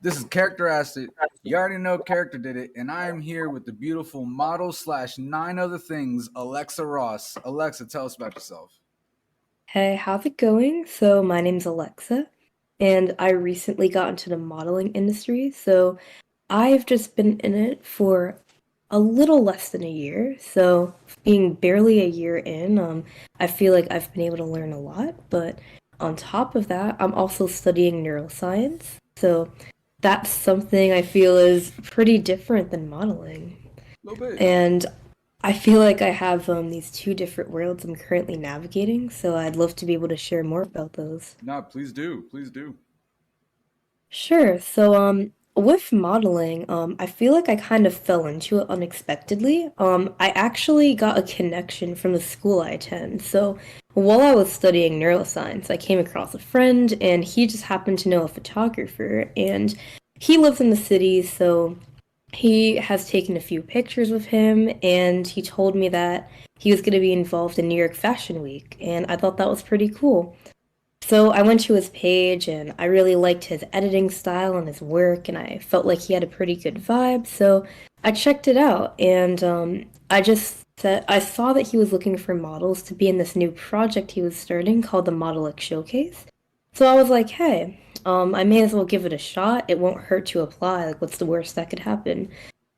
This is Character Acid. You already know Character did it, and I am here with the beautiful model slash nine other things, Alexa Ross. Alexa, tell us about yourself. Hey, how's it going? So, my name's Alexa, and I recently got into the modeling industry. So, I've just been in it for a little less than a year. So, being barely a year in, I feel like I've been able to learn a lot. But on top of that, I'm also studying neuroscience. So, that's something I feel is pretty different than modeling. A little bit. And I feel like I have these two different worlds I'm currently navigating, so I'd love to be able to share more about those. Nah, please do. Please do. Sure. So, with modeling, I feel like I kind of fell into it unexpectedly. I actually got a connection from the school I attend. So, while I was studying neuroscience, I came across a friend, and he just happened to know a photographer, and he lives in the city, so he has taken a few pictures with him, and he told me that he was going to be involved in New York Fashion Week, and I thought that was pretty cool. So I went to his page, and I really liked his editing style and his work, and I felt like he had a pretty good vibe, so I checked it out, and I saw that he was looking for models to be in this new project he was starting called the Model X Showcase. So I was like, hey, I may as well give it a shot. It won't hurt to apply. Like, what's the worst that could happen?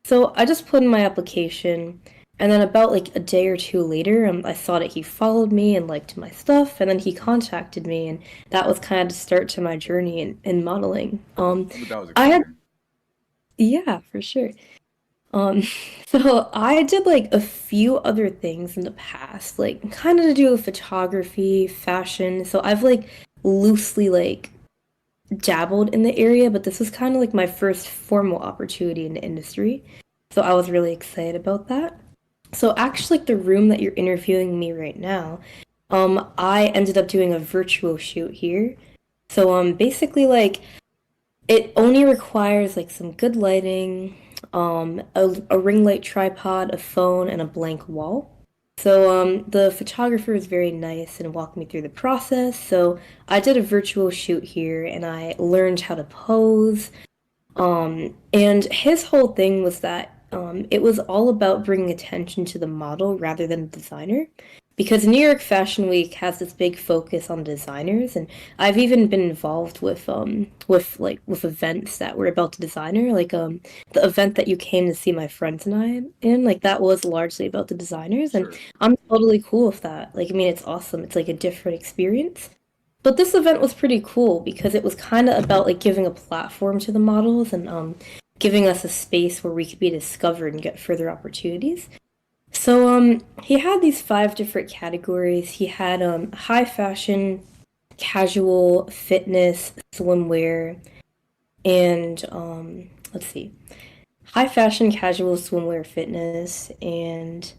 So I just put in my application, and then about like a day or two later, I saw that he followed me and liked my stuff, and then he contacted me, and that was kind of the start to my journey in modeling. But that was I had, exciting. yeah, for sure. Um, so I did like a few other things in the past, like kind of to do with photography, fashion. So I've like loosely like dabbled in the area, but this was kind of like my first formal opportunity in the industry. So I was really excited about that. So actually, like the room that you're interviewing me right now, I ended up doing a virtual shoot here. So basically like it only requires like some good lighting, a ring light tripod, a phone, and a blank wall. So the photographer is very nice and walked me through the process. So I did a virtual shoot here and I learned how to pose. And his whole thing was that it was all about bringing attention to the model rather than the designer. Because New York Fashion Week has this big focus on designers, and I've even been involved with events that were about the designer, like the event that you came to see my friends and I in, like that was largely about the designers, and Sure. I'm totally cool with that. Like, I mean, it's awesome. It's like a different experience. But this event was pretty cool because it was kind of about like giving a platform to the models and giving us a space where we could be discovered and get further opportunities. So he had these five different categories. He had high fashion, casual, fitness, swimwear, and let's see. High fashion, casual, swimwear, fitness, and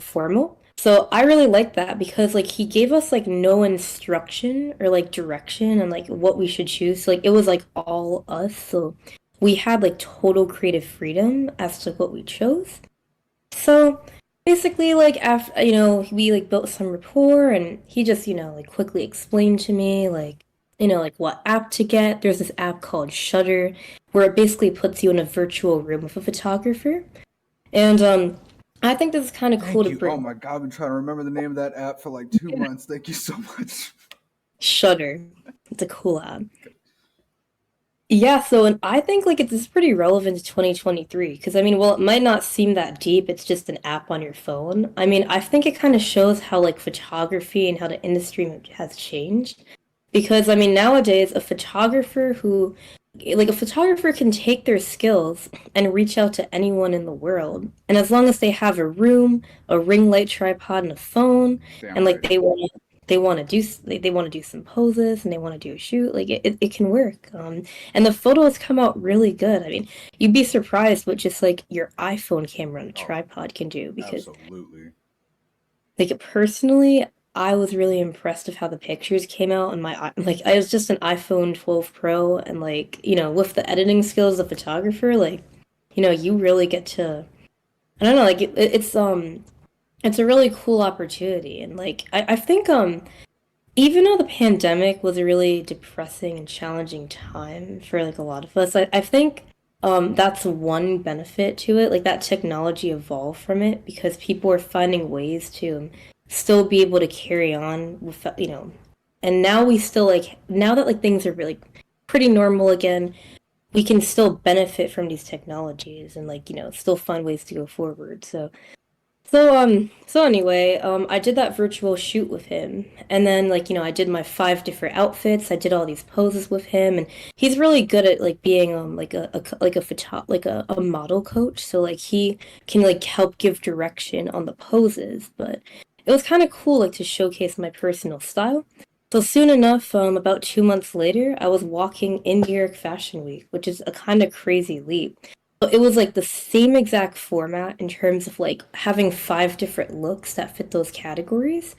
formal. So I really like that because like he gave us like no instruction or like direction and like what we should choose. Like it was like all us. So we had like total creative freedom as to what we chose. So basically like after we like built some rapport and he just like quickly explained to me like like what app to get. There's this app called Shutter where it basically puts you in a virtual room with a photographer. And I think this is kind of cool Thank to you. Oh bring my God, I've been trying to remember the name of that app for like 2 months. Thank you so much. Shutter. It's a cool app. Yeah, so and I think like it's pretty relevant to 2023 because I mean, well, it might not seem that deep. It's just an app on your phone. I mean, I think it kind of shows how like photography and how the industry has changed. Because I mean, nowadays a photographer can take their skills and reach out to anyone in the world. And as long as they have a room, a ring light tripod, and a phone, Damn and like right. they want to do some poses and they want to do a shoot, like it can work. And the photos come out really good. I mean, you'd be surprised what just like your iPhone camera on a Oh, tripod can do because absolutely. like personally, I was really impressed with how the pictures came out and like I was just an iPhone 12 Pro and like, with the editing skills of a photographer, like, you really get to I don't know, like it's a really cool opportunity and like I think even though the pandemic was a really depressing and challenging time for like a lot of us, I think that's one benefit to it. Like that technology evolved from it because people are finding ways to still be able to carry on with, and now we still like now that like things are really pretty normal again, we can still benefit from these technologies and like, still find ways to go forward. So anyway, I did that virtual shoot with him, and then like I did my 5 different outfits. I did all these poses with him, and he's really good at like being like a photo like a model coach. So like he can like help give direction on the poses, but it was kind of cool like to showcase my personal style. So soon enough, about 2 months later, I was walking in New York Fashion Week, which is a kind of crazy leap. But it was like the same exact format in terms of like having 5 different looks that fit those categories.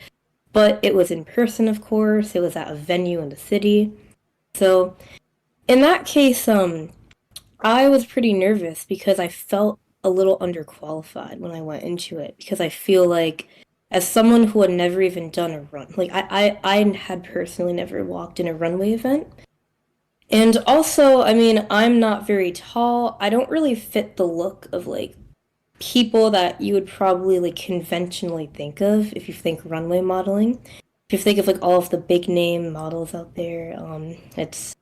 But it was in person, of course. It was at a venue in the city. So in that case, I was pretty nervous because I felt a little underqualified when I went into it because I feel like as someone who had never even done a run, like I had personally never walked in a runway event. And also, I mean, I'm not very tall. I don't really fit the look of like people that you would probably like conventionally think of if you think runway modeling. If you think of like all of the big name models out there, it's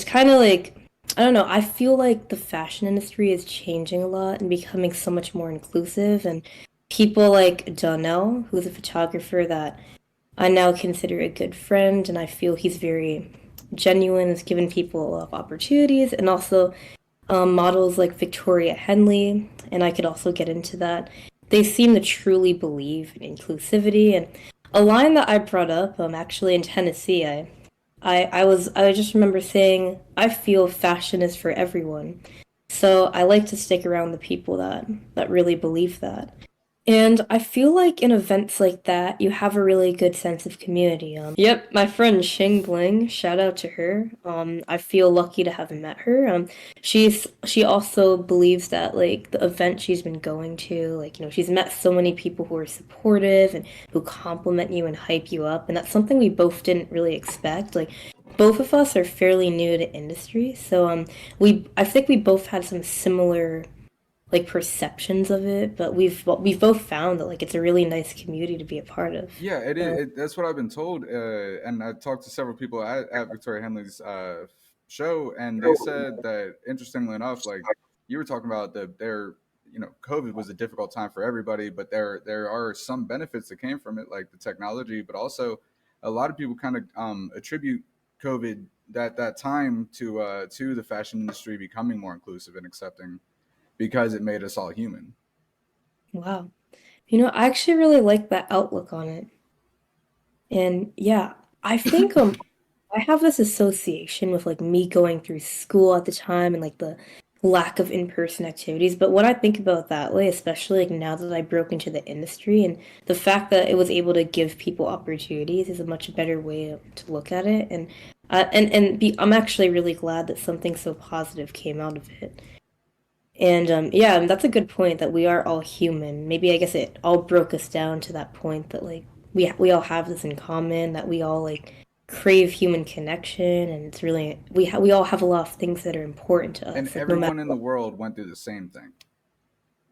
kind of like I don't know. I feel like the fashion industry is changing a lot and becoming so much more inclusive. And people like Donnell, who's a photographer that I now consider a good friend, and I feel he's very genuine, has given people a lot of opportunities, and also models like Victoria Henley, and I could also get into that. They seem to truly believe in inclusivity, and a line that I brought up, actually in Tennessee, I just remember saying, I feel fashion is for everyone. So I like to stick around the people that really believe that. And I feel like in events like that, you have a really good sense of community. Yep, my friend Xing Bling, shout out to her. I feel lucky to have met her. She also believes that like the event she's been going to, like she's met so many people who are supportive and who compliment you and hype you up, and that's something we both didn't really expect. Like both of us are fairly new to industry, so I think we both had some similar like perceptions of it, but we've both found that like it's a really nice community to be a part of. Yeah, it is. That's what I've been told, and I talked to several people at Victoria Henley's show, and they said that interestingly enough, like you were talking about COVID was a difficult time for everybody, but there are some benefits that came from it, like the technology, but also a lot of people kind of attribute COVID that time to the fashion industry becoming more inclusive and accepting because it made us all human. Wow. I actually really like that outlook on it. And yeah, I think I have this association with like me going through school at the time and like the lack of in-person activities. But when I think about it that way, especially like now that I broke into the industry and the fact that it was able to give people opportunities is a much better way to look at it. And I'm actually really glad that something so positive came out of it. And yeah, that's a good point that we are all human. Maybe I guess it all broke us down to that point that like we all have this in common, that we all like crave human connection, and it's really we all have a lot of things that are important to And us, like no matter everyone in the what. world went through the same thing.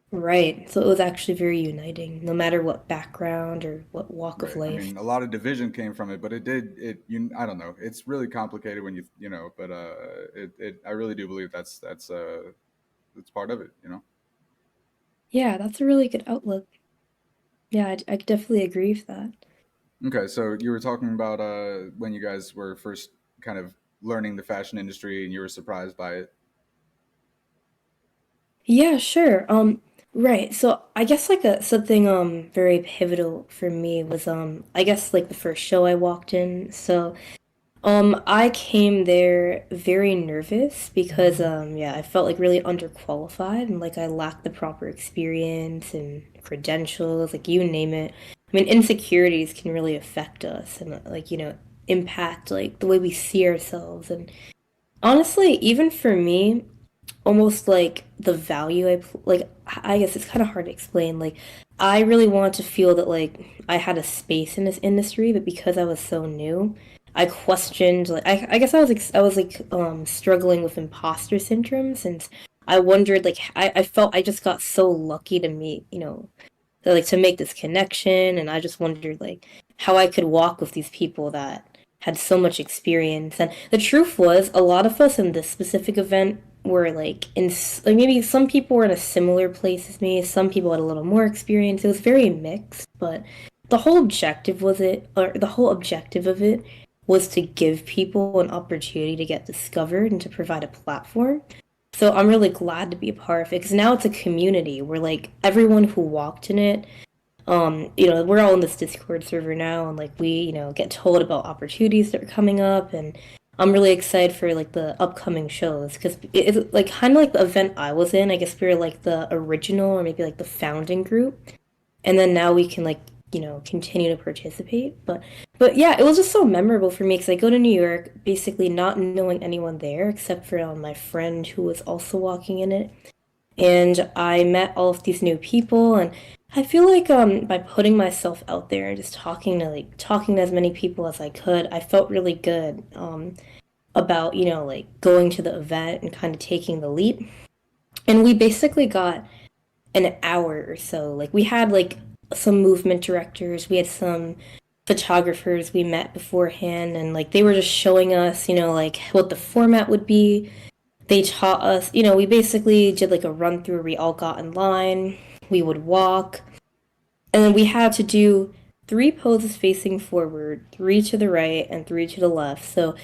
Right. So it was actually very uniting, no matter what background or what walk of Right. I life. mean, a lot of division came from it, but it did it. I don't know. It's really complicated when but I really do believe that's part of it. Yeah, that's a really good outlook. Yeah, I definitely agree with that. Okay, so you were talking about when you guys were first kind of learning the fashion industry and you were surprised by it. Yeah, sure. Right. So I guess like something very pivotal for me was I guess like the first show I walked in. So I came there very nervous because yeah, I felt like really underqualified and like I lacked the proper experience and credentials, like you name it. I mean, insecurities can really affect us and like, impact like the way we see ourselves. And honestly, even for me, almost like the value like I guess it's kind of hard to explain. Like I really wanted to feel that like I had a space in this industry, but because I was so new, I questioned like I guess I was like struggling with imposter syndrome since I wondered like I felt I just got so lucky to meet, like to make this connection, and I just wondered like how I could walk with these people that had so much experience. And the truth was a lot of us in this specific event were like like maybe some people were in a similar place as me, some people had a little more experience. It was very mixed, but the whole objective of it was to give people an opportunity to get discovered and to provide a platform. So I'm really glad to be a part of it because now it's a community where like everyone who walked in it, we're all in this Discord server now, and like we, get told about opportunities that are coming up, and I'm really excited for like the upcoming shows because it's like kind of like the event I was in. I guess we were like the original or maybe like the founding group, and then now we can like continue to participate. But yeah, it was just so memorable for me because I go to New York basically not knowing anyone there except for my friend who was also walking in it, and I met all of these new people, and I feel like by putting myself out there and just talking to as many people as I could, I felt really good about like going to the event and kind of taking the leap. And we basically got an hour or so. Like we had like some movement directors, we had some photographers we met beforehand, and like they were just showing us, like what the format would be. They taught us, we basically did like a run through. We all got in line, we would walk, and then we had to do three poses facing forward, three to the right, and three to the left. So,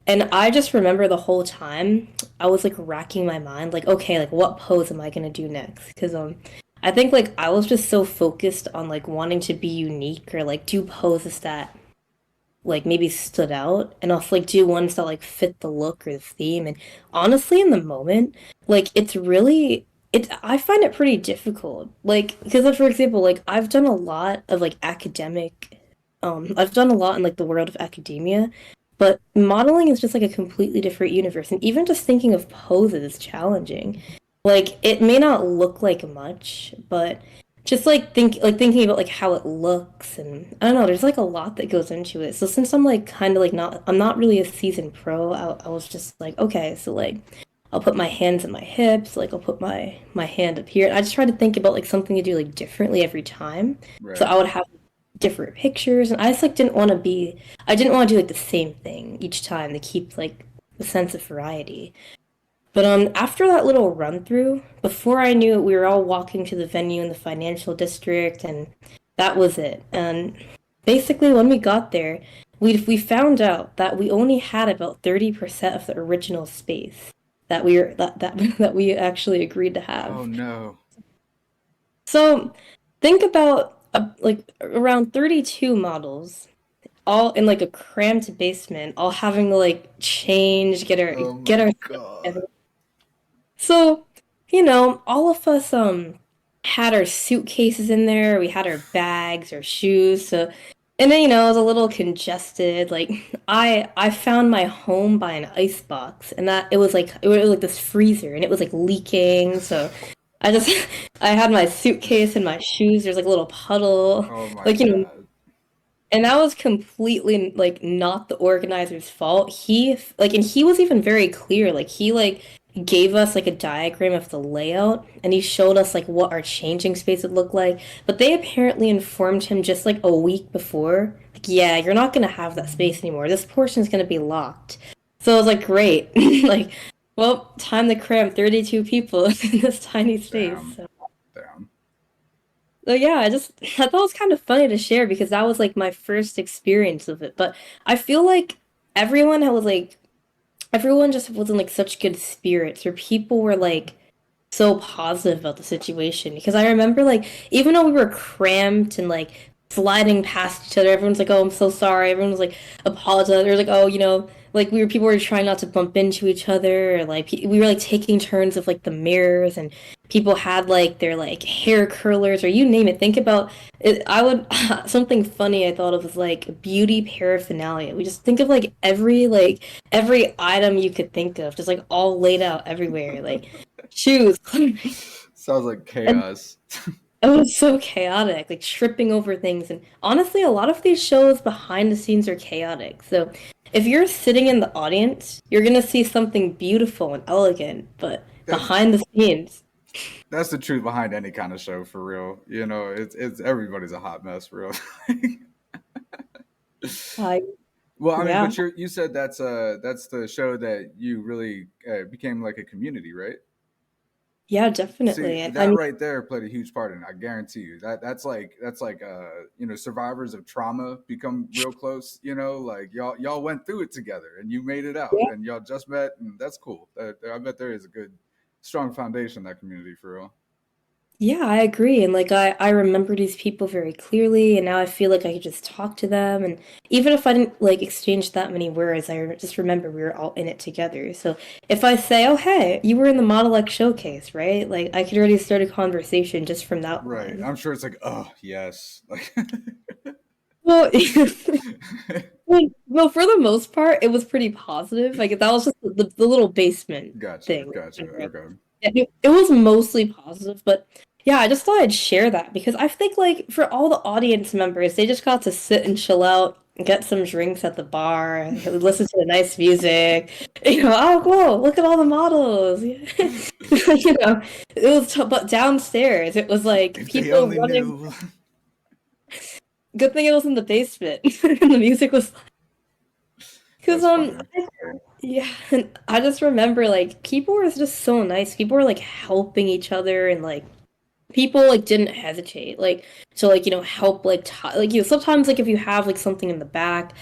and I just remember the whole time I was like racking my mind, like, okay, like what pose am I gonna do next? Because I think like I was just so focused on like wanting to be unique or like do poses that like maybe stood out, and also like do ones that like fit the look or the theme. And honestly in the moment, like I find it pretty difficult, like because for example like I've done a lot of like I've done a lot in like the world of academia, but modeling is just like a completely different universe, and even just thinking of poses is challenging. Like it may not look like much, but just thinking about like how it looks, and I don't know, there's like a lot that goes into it. So since I'm like kind of like I'm not really a seasoned pro, I was just like, okay, so like I'll put my hands in my hips, like I'll put my hand up here. I just try to think about like something to do like differently every time. So Right. I would have different pictures, and I just like I didn't want to do like the same thing each time to keep like the sense of variety. But after that little run through, before I knew it, we were all walking to the venue in the financial district, and that was it. And basically, when we got there, we found out that we only had about 30% of the original space that we actually agreed to Oh have. no. So think about like around 32 models, all in like a cramped basement, all having to like change, Oh get my our god. So, all of us had our suitcases in there, we had our bags, our shoes, so and then it was a little congested. Like I found my home by an ice box, and that it was like this freezer and it was like leaking, so I just I had my suitcase and my shoes, there's like a little puddle. Oh my Like, god. and that was completely like not the organizer's fault. And he was even very clear. Like he like gave us like a diagram of the layout, and he showed us like what our changing space would look like. But they apparently informed him just like a week before, like, yeah, you're not gonna have that space anymore. This portion's gonna be locked. So I was like, great. Like, well, time to cram 32 people in this tiny space. Damn. Damn. So yeah, I thought it was kind of funny to share because that was like my first experience of it. But I feel like everyone was like everyone just was in like such good spirits, or people were like so positive about the situation. Because I remember like even though we were cramped and like sliding past each other, everyone's like, "Oh, I'm so sorry." Everyone was like apologizing. They were like, "Oh, like people were trying not to bump into each other, or like we were like taking turns of like the mirrors, and people had like their like hair curlers or you name it. Think about it. I would something funny I thought of was like beauty paraphernalia. We just think of like every item you could think of, just like all laid out everywhere, like shoes, clothing. Sounds like And chaos. It was so chaotic, like tripping over things. And honestly, a lot of these shows behind the scenes are chaotic. So if you're sitting in the audience, you're gonna see something beautiful and elegant, but That's behind the scenes, that's the truth behind any kind of show for real. You know, it's everybody's a hot mess for real. I Well, I mean, yeah, but you said that's the show that you really became like a community, right? yeah, See, definitely. And I that mean, right there played a huge part in it. I guarantee you that that's like you know, survivors of trauma become real close. You know, like y'all went through it together and you made it out yeah. and y'all just met and that's cool. I bet there is a good strong foundation in that community for real. Yeah, I agree. And like I remember these people very clearly, and now I feel like I could just talk to them. And even if I didn't like exchange that many words, just remember we were all in it together. So if I say, "Oh, hey, you were in the Model X showcase, right?" Like I could already start a conversation just from that Right. line. I'm sure it's like, oh yes, like Well, well, for the most part, it was pretty positive. Like that was just the little basement gotcha, thing. gotcha. Okay. It was mostly positive, but yeah, I just thought I'd share that because I think like for all the audience members, they just got to sit and chill out, get some drinks at the bar, listen to the nice music. You know, oh cool, look at all the models. You know, it was but downstairs, it was like If they people only running. knew. Good thing it was in the basement, and the music was because That's funny. yeah, and I just remember like people were just so nice. People were like helping each other and like people like didn't hesitate like to like help like tie like sometimes like if you have like something in the back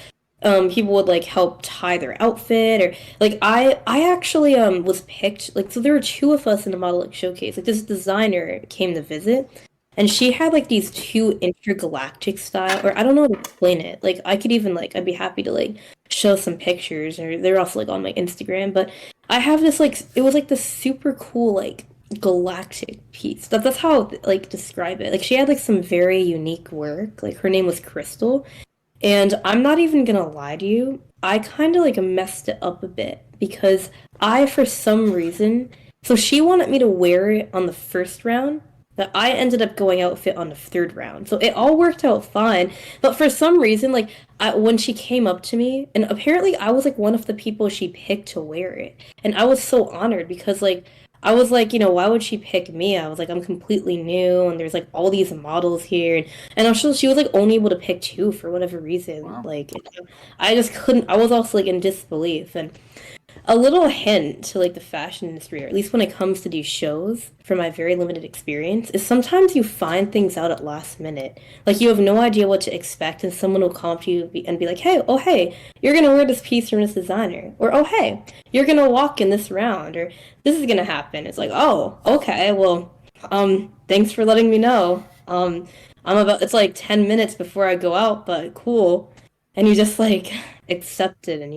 people would like help tie their outfit or like I actually was picked like so there were two of us in the model like showcase like this designer came to visit and she had like these two intergalactic style or I don't know how to explain it like I could even like I'd be happy to like show some pictures or they're also like on my Instagram but I have this like it was like this super cool like galactic piece. That's how like describe it. Like she had like some very unique work. Like her name was Crystal, and I'm not even gonna lie to you, I kind of like messed it up a bit because I, for some reason, so she wanted me to wear it on the first round, but I ended up going outfit on the third round. So it all worked out fine. But for some reason, like when she came up to me, and apparently I was like one of the people she picked to wear it. And I was so honored because like I was like, why would she pick me? I was like, I'm completely new, and there's like all these models here, and also, she was like only able to pick two for whatever reason. Wow. Like, I just couldn't. I was also like in disbelief. And a little hint to like the fashion industry, or at least when it comes to these shows, from my very limited experience, is sometimes you find things out at last minute. Like you have no idea what to expect, and someone will come up to you and be like, "Hey, oh hey, you're gonna wear this piece from this designer," or "Oh hey, you're gonna walk in this round," or "This is gonna happen." It's like, "Oh, okay, well, thanks for letting me know." I'm about. It's like 10 minutes before I go out, but cool. And you just like accept it, and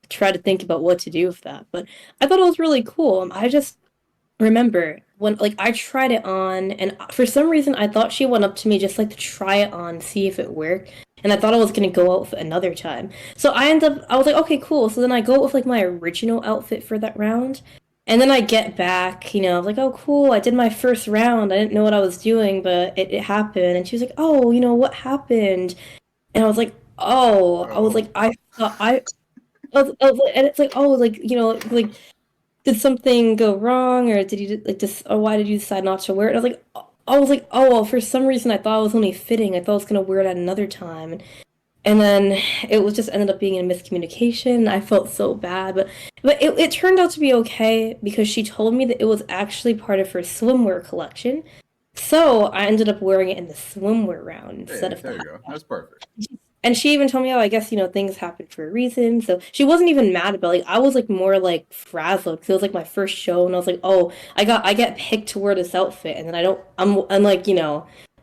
try to think about what to do with that. But I thought it was really cool. I just remember when like I tried it on, and for some reason I thought she went up to me just like to try it on, see if it worked. And I thought I was gonna go out for another time. So I was like, okay, cool. So then I go with like my original outfit for that round. And then I get back, like, oh, cool, I did my first round. I didn't know what I was doing, but it happened. And she was like, oh, what happened? And I was like, oh, I was Oh. like, I was like, and it's like, oh, like like, did something go wrong, or did you like just, or why did you decide not to wear it? I was like, oh, well, for some reason I thought it was only fitting. I thought I was gonna wear it at another time, and then it was just ended up being a miscommunication. I felt so bad, but it turned out to be okay because she told me that it was actually part of her swimwear collection. So I ended up wearing it in the swimwear round instead Hey, of the there you hot. go. That's perfect. And she even told me, oh, I guess, things happen for a reason. So she wasn't even mad about it. Like, I was like more like frazzled because it was like my first show and I was like, oh, I get picked to wear this outfit and then I'm like,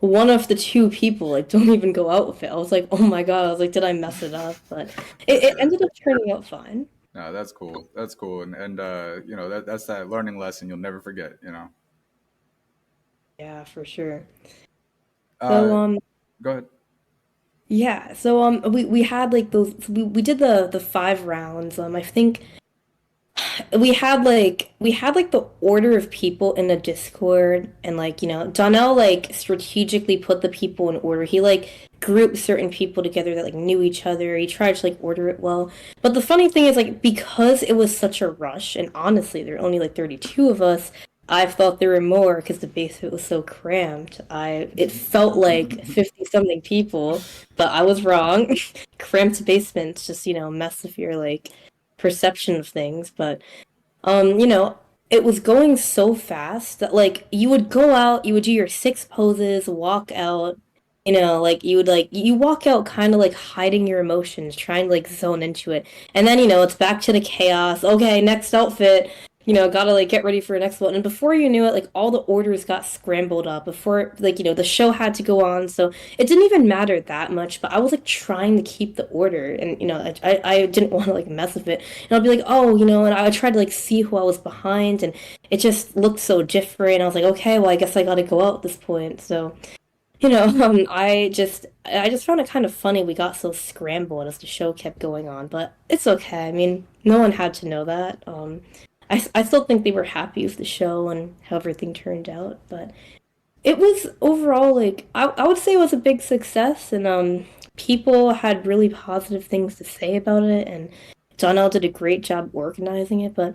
one of the two people like don't even go out with it. I was like, oh my God, I was like, did I mess it up? But it Yeah. ended up turning out fine. No, that's cool. That's cool. And you know, that's that learning lesson you'll never forget, you know. Yeah, for sure. So Uh go ahead. yeah, so we had like those we did the 5 rounds. I think we had like the order of people in the Discord, and like, Donnell like strategically put the people in order. He like grouped certain people together that like knew each other. He tried to like order it well. But the funny thing is, like, because it was such a rush, and honestly there were only like 32 of us, I thought there were more because the basement was so cramped. It felt like 50 something people, but I was wrong. Cramped basements just, mess with your like perception of things. But um, you know, it was going so fast that like you would go out, you would do your six poses, walk out, like you walk out kind of like hiding your emotions, trying to like zone into it. And then, it's back to the chaos. Okay, next outfit. Gotta like get ready for the next one. And before you knew it, like all the orders got scrambled up before like, the show had to go on. So it didn't even matter that much, but I was like trying to keep the order, and I didn't want to like mess with it. And I'll be like, oh, and I would try to like see who I was behind, and it just looked so different. I was like, okay, well, I guess I gotta go out at this point. So, I just found it kind of funny we got so scrambled as the show kept going on, but it's okay. I mean, no one had to know that. I still think they were happy with the show and how everything turned out, but it was overall like I would say it was a big success, and people had really positive things to say about it, and Donnell did a great job organizing it. But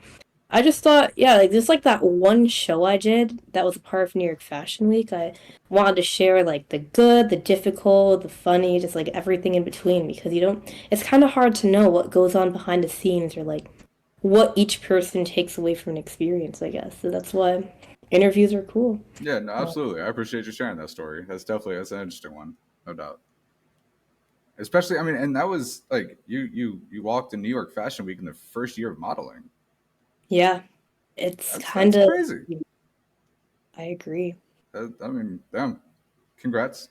I just thought, yeah, like just like that one show I did that was a part of New York Fashion Week, I wanted to share like the good, the difficult, the funny, just like everything in between, because it's kind of hard to know what goes on behind the scenes, or like what each person takes away from an experience, I guess. So that's why interviews are cool. Yeah, no, absolutely. I appreciate you sharing that story. That's an interesting one, no doubt. Especially, I mean, and that was like you walked in New York Fashion Week in the first year of modeling. Yeah, it's That's kind of, crazy. I agree. I mean, damn, congrats.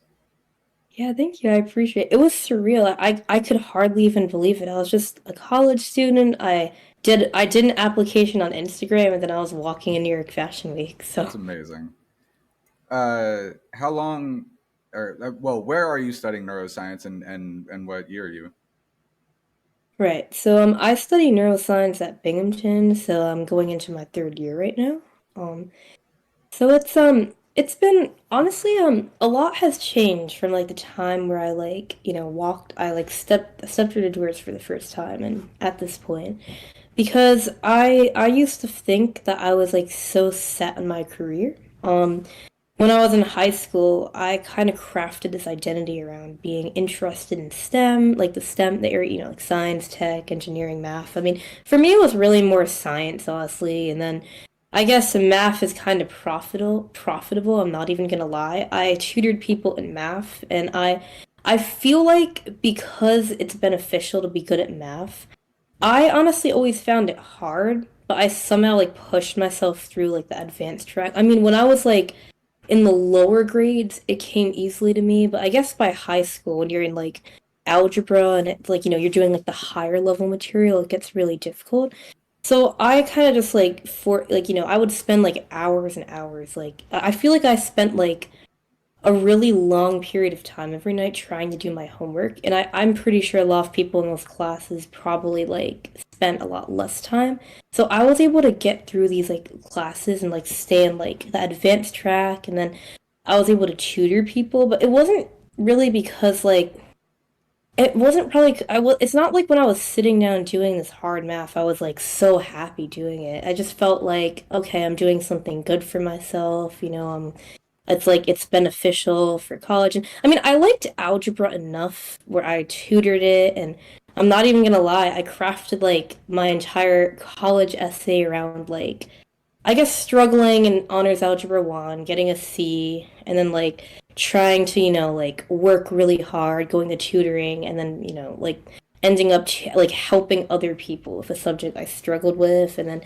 Yeah, thank you. I appreciate it. It was surreal. I could hardly even believe it. I was just a college student. I did an application on Instagram, and then I was walking in New York Fashion Week. That's So, amazing. How long? Or well, where are you studying neuroscience, and what year are you? right. So I study neuroscience at Binghamton, so I'm going into my third year right now. Um So it's been honestly a lot has changed from like the time where I like, walked I like stepped through the doors for the first time, and at this point, because I used to think that I was like so set on my career. When I was in high school, I kind of crafted this identity around being interested in STEM, like the STEM, the area, like science, tech, engineering, math. I mean, for me, it was really more science, honestly. And then I guess math is kind of profitable. I'm not even gonna lie. I tutored people in math, and I feel like because it's beneficial to be good at math, I honestly always found it hard, but I somehow like pushed myself through like the advanced track. I mean, when I was like in the lower grades, it came easily to me, but I guess by high school, when you're in like algebra and it's like, you're doing like the higher level material, it gets really difficult. So I kind of just like for like, I would spend like hours and hours. Like I feel like I spent like a really long period of time every night trying to do my homework. And I'm pretty sure a lot of people in those classes probably like spent a lot less time. So I was able to get through these like classes and like stay in like the advanced track, and then I was able to tutor people, but it wasn't really because like it wasn't probably it's not like when I was sitting down doing this hard math, I was like so happy doing it. I just felt like, okay, I'm doing something good for myself, it's like it's beneficial for college. And I mean, I liked algebra enough where I tutored it, and I'm not even gonna lie, I crafted like my entire college essay around like I guess struggling in honors algebra 1, getting a C, and then like trying to, like work really hard, going to tutoring, and then, like ending up like helping other people with a subject I struggled with. And then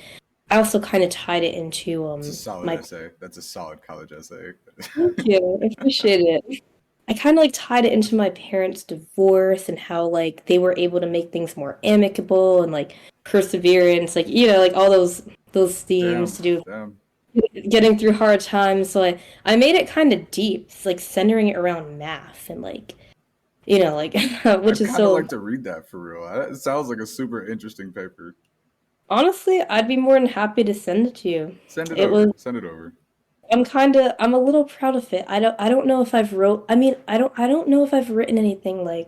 I also kind of tied it into It's a solid my essay. That's a solid college essay. thank you. I appreciate it. I kind of like tied it into my parents' divorce and how like they were able to make things more amicable, and like perseverance, like like all those themes Damn, to do damn. getting through hard times. So I made it kind of deep, it's like centering it around math and like like which I'd is kind of so like to read that for real. It sounds like a super interesting paper. Honestly, I'd be more than happy to send it to you. Send it It was over. Send it over. I'm a little proud of it. I don't know if I've wrote I mean, I don't know if I've written anything like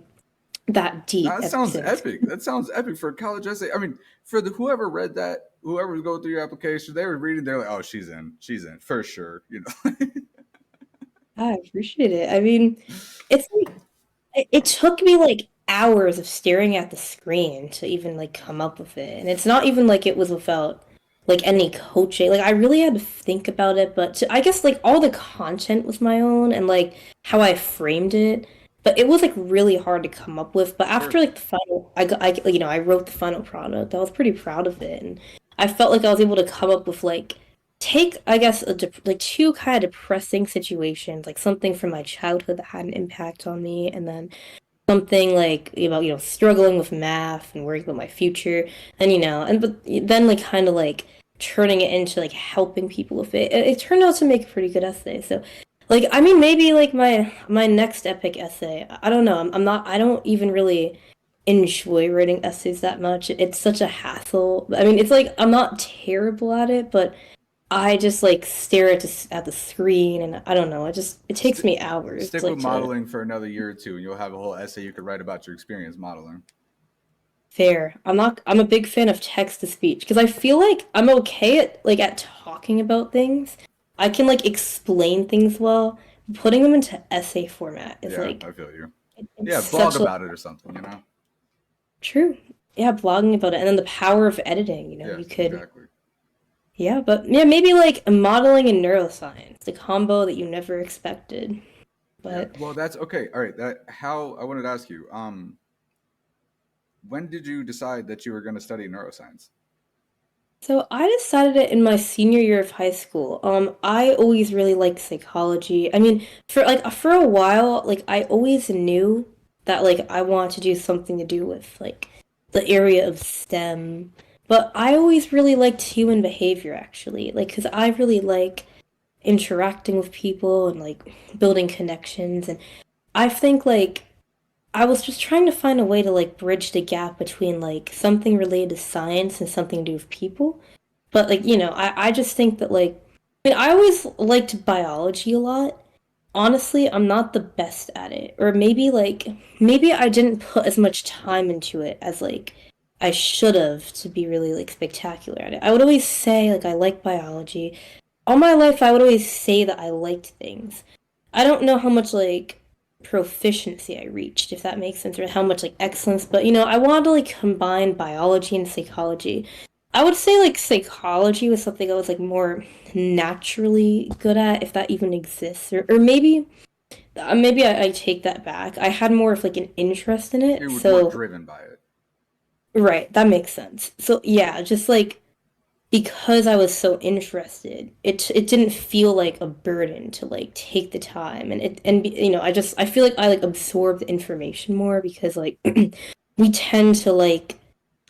that Nah, deep that ever sounds since. epic. That sounds epic for a college essay. I mean, for the whoever read that, whoever was going through your application, they were reading. They're like, "Oh, she's in for sure." You know. I appreciate it. I mean, it's like it took me like hours of staring at the screen to even like come up with it. And it's not even like it was without like any coaching. Like I really had to think about it, but I guess like all the content was my own and like how I framed it. But it was like really hard to come up with. But Of after course. like the final, I wrote the final product. I was pretty proud of it, and I felt like I was able to come up with like take I guess like two kind of depressing situations, like something from my childhood that had an impact on me, and then something like about struggling with math and worrying about my future, and but then like kind of like turning it into like helping people with it. It turned out to make a pretty good essay. So like I mean maybe like my next epic essay, I don't know, I'm not I don't even really enjoy writing essays that much. It's such a hassle. I mean, it's like I'm not terrible at it, but I just like stare at the screen, and I don't know. It takes St- me hours Stick with like to modeling for another year or two, and you'll have a whole essay you could write about your experience modeling. fair. I'm a big fan of text to speech because I feel like I'm okay at talking about things. I can like explain things well. Putting them into essay format is Yeah, like I feel you. it's Yeah, blog such a about it or something. You know. true. Yeah, blogging about it, and then the power of editing. You Yes, could exactly. yeah, but yeah, maybe like modeling and neuroscience, the combo that you never expected. Yeah. But Well, that's okay. All right. That how I wanted to ask you. When did you decide that you were going to study neuroscience? so I decided it in my senior year of high school. I always really liked psychology. I mean, for a while, like I always knew that like I wanted to do something to do with like the area of STEM. But I always really liked human behavior actually. Like, 'cause I really like interacting with people and like building connections, and I think like I was just trying to find a way to like bridge the gap between like something related to science and something to do with people. But like, I just think that like I mean I always liked biology a lot. Honestly, I'm not the best at it. Or maybe I didn't put as much time into it as like I should have to be really like spectacular at it. I would always say like I like biology. All my life I would always say that I liked things. I don't know how much like proficiency I reached, if that makes sense, or how much like excellence, but I wanted to like combine biology and psychology. I would say like psychology was something I was like more naturally good at, if that even exists, or maybe I take that back. I had more of like an interest in You it, were more so driven by it. right, that makes sense. So yeah, just like because I was so interested, it didn't feel like a burden to like take the time, I feel like I like absorbed information more because like we tend to like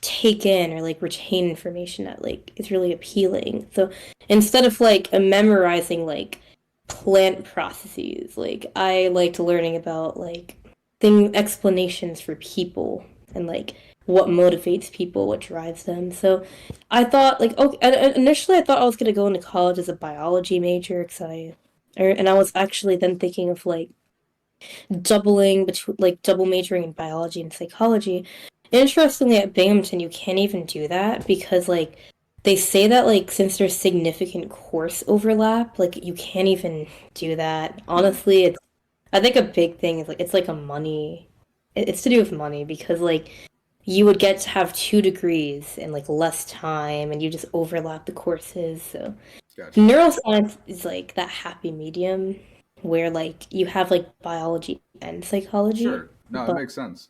take in or like retain information that like is really appealing. So instead of like memorizing like plant processes, like I liked learning about like thing explanations for people and like what motivates people, what drives them. So I thought like okay, initially I thought I was gonna go into college as a biology major because and I was actually then thinking of like doubling between like double majoring in biology and psychology. Interestingly, at Binghamton, you can't even do that because like they say that like since there's significant course overlap, like you can't even do that. Hmm. Honestly, it's I think a big thing is like it's like a money. It's to do with money because like you would get to have 2 degrees in like less time, and you just overlap the courses. So Gotcha. neuroscience is like that happy medium where like you have like biology and psychology. Sure. No, it But makes sense.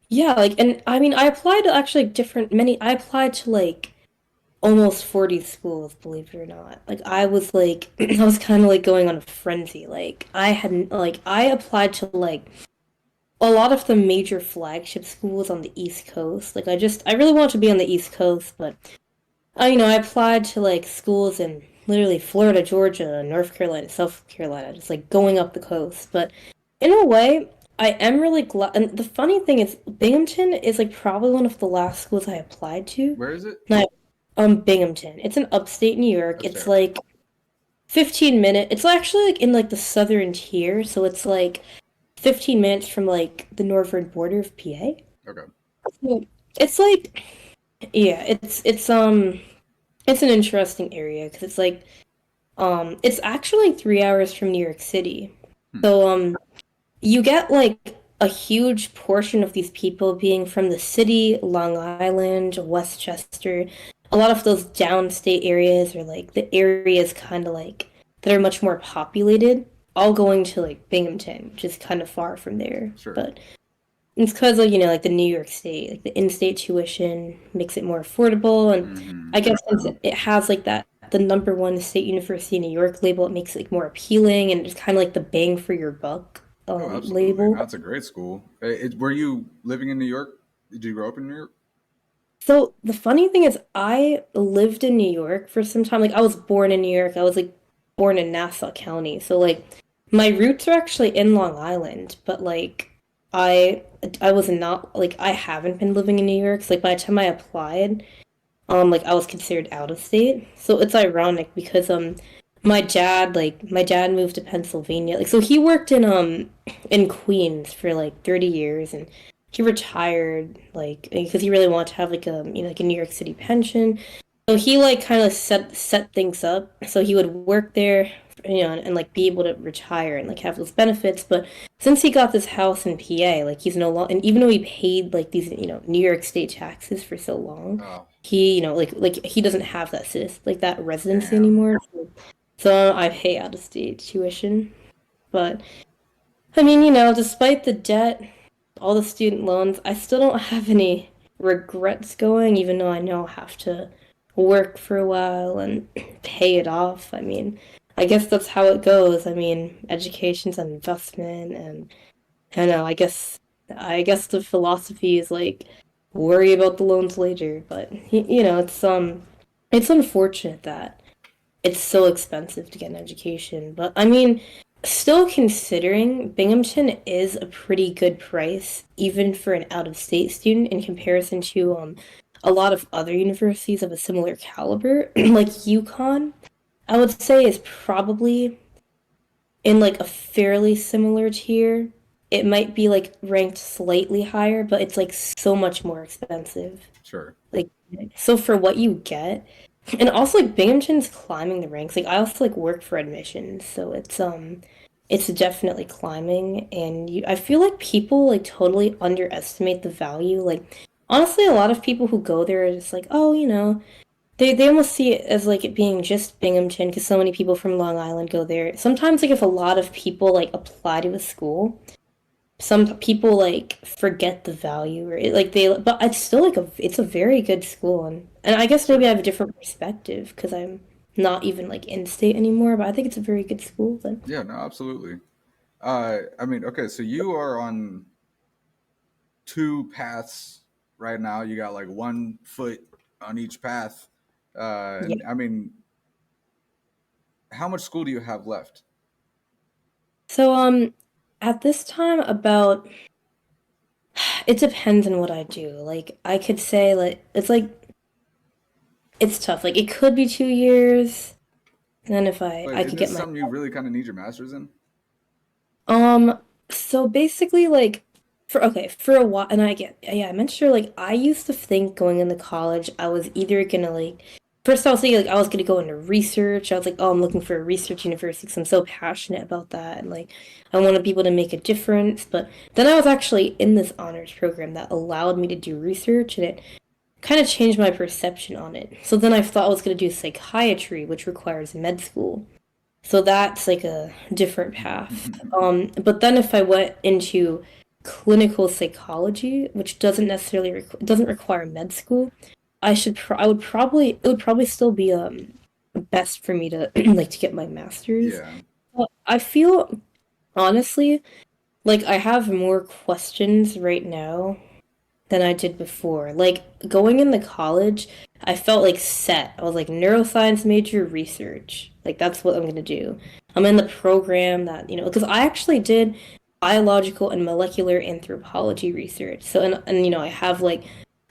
yeah, like and I mean I applied to actually like different many I applied to like almost 40 schools, believe it or not. Like I was like I was kind of like going on a frenzy. Like I applied to like a lot of the major flagship schools on the East Coast. Like I really wanted to be on the East Coast, but I applied to like schools in literally Florida, Georgia, North Carolina, South Carolina, just like going up the coast. But in a way, I am really glad. And the funny thing is, Binghamton is like probably one of the last schools I applied to. Where is it? And Binghamton. It's in upstate New York. Upstate. It's Okay. like 15 minute. It's actually like in like the southern tier, so it's like 15 minutes from like the northern border of PA. Okay. So it's like yeah, it's an interesting area because it's like it's actually 3 hours from New York City. Hmm. So you get like a huge portion of these people being from the city, Long Island, Westchester, a lot of those downstate areas or like the areas kind of like that are much more populated, all going to like Binghamton, which is kind of far from there. Sure. But it's because of, like the New York State, like the in-state tuition makes it more affordable. And Hmm. I guess since it has like that, the number one state university in New York label, it makes it like more appealing and it's kind of like the bang for your buck Oh, absolutely. label. That's a great school. Were you living in New York? Did you grow up in New York? So the funny thing is, I lived in New York for some time. Like I was born in New York. I was like born in Nassau County. So like my roots are actually in Long Island, but like I I was not like I haven't been living in New York. So like by the time I applied, like I was considered out of state. So it's ironic because my dad moved to Pennsylvania. Like so he worked in Queens for like 30 years and he retired like because he really wanted to have like a like a New York City pension. So he like kind of set things up so he would work there, and like be able to retire and like have those benefits. But since he got this house in PA, like he's no longer, and even though he paid like these New York State taxes for so long, Oh, he like he doesn't have that like that residency damn. anymore. So I pay out of state tuition, but I mean, despite the debt, all the student loans, I still don't have any regrets going, even though I know I have to work for a while and pay it off. I mean, I guess that's how it goes. I mean, education's an investment, and I don't know, I guess the philosophy is like worry about the loans later, but it's unfortunate that it's so expensive to get an education. But I mean, still considering Binghamton is a pretty good price, even for an out of state student in comparison to a lot of other universities of a similar caliber, like UConn, I would say is probably in like a fairly similar tier. It might be like ranked slightly higher, but it's like so much more expensive. Sure. Like so for what you get, and also like Binghamton's climbing the ranks. Like I also like work for admissions, so it's definitely climbing. And I feel like people like totally underestimate the value. Like honestly, a lot of people who go there are just like, oh, they almost see it as like it being just Binghamton because so many people from Long Island go there. Sometimes like if a lot of people like apply to a school, some people like forget the value or like but it's still like it's a very good school, and I guess maybe Sure. I have a different perspective because I'm not even like in state anymore, but I think it's a very good school then. Yeah, no, absolutely. I mean, okay, so you are on two paths right now. You got like one foot on each path. And Yeah. I mean, how much school do you have left? So at this time about it depends on what I do. Like I could say it's tough. Like it could be 2 years, and then if I But is could get this my something you really kind of need your master's in? Um, so basically, like, for a while, and I get, yeah, I mentioned sure, like, I used to think going into college, I was either gonna, like, first I was thinking, like, I was gonna go into research. I was like, oh, I'm looking for a research university because I'm so passionate about that, and, like, I want to be able to make a difference. But then I was actually in this honors program that allowed me to do research, and it kind of changed my perception on it. So then I thought I was gonna do psychiatry, which requires med school. So that's like a different path. But then if I went into clinical psychology, which doesn't require med school, I would probably it would probably still be best for me to like to get my master's. Yeah. But I feel honestly like I have more questions right now than I did before. Like going into college, I felt like set. I was like neuroscience major research. Like that's what I'm gonna do. I'm in the program that, because I actually did. biological and molecular anthropology research. So, and you know, I have like,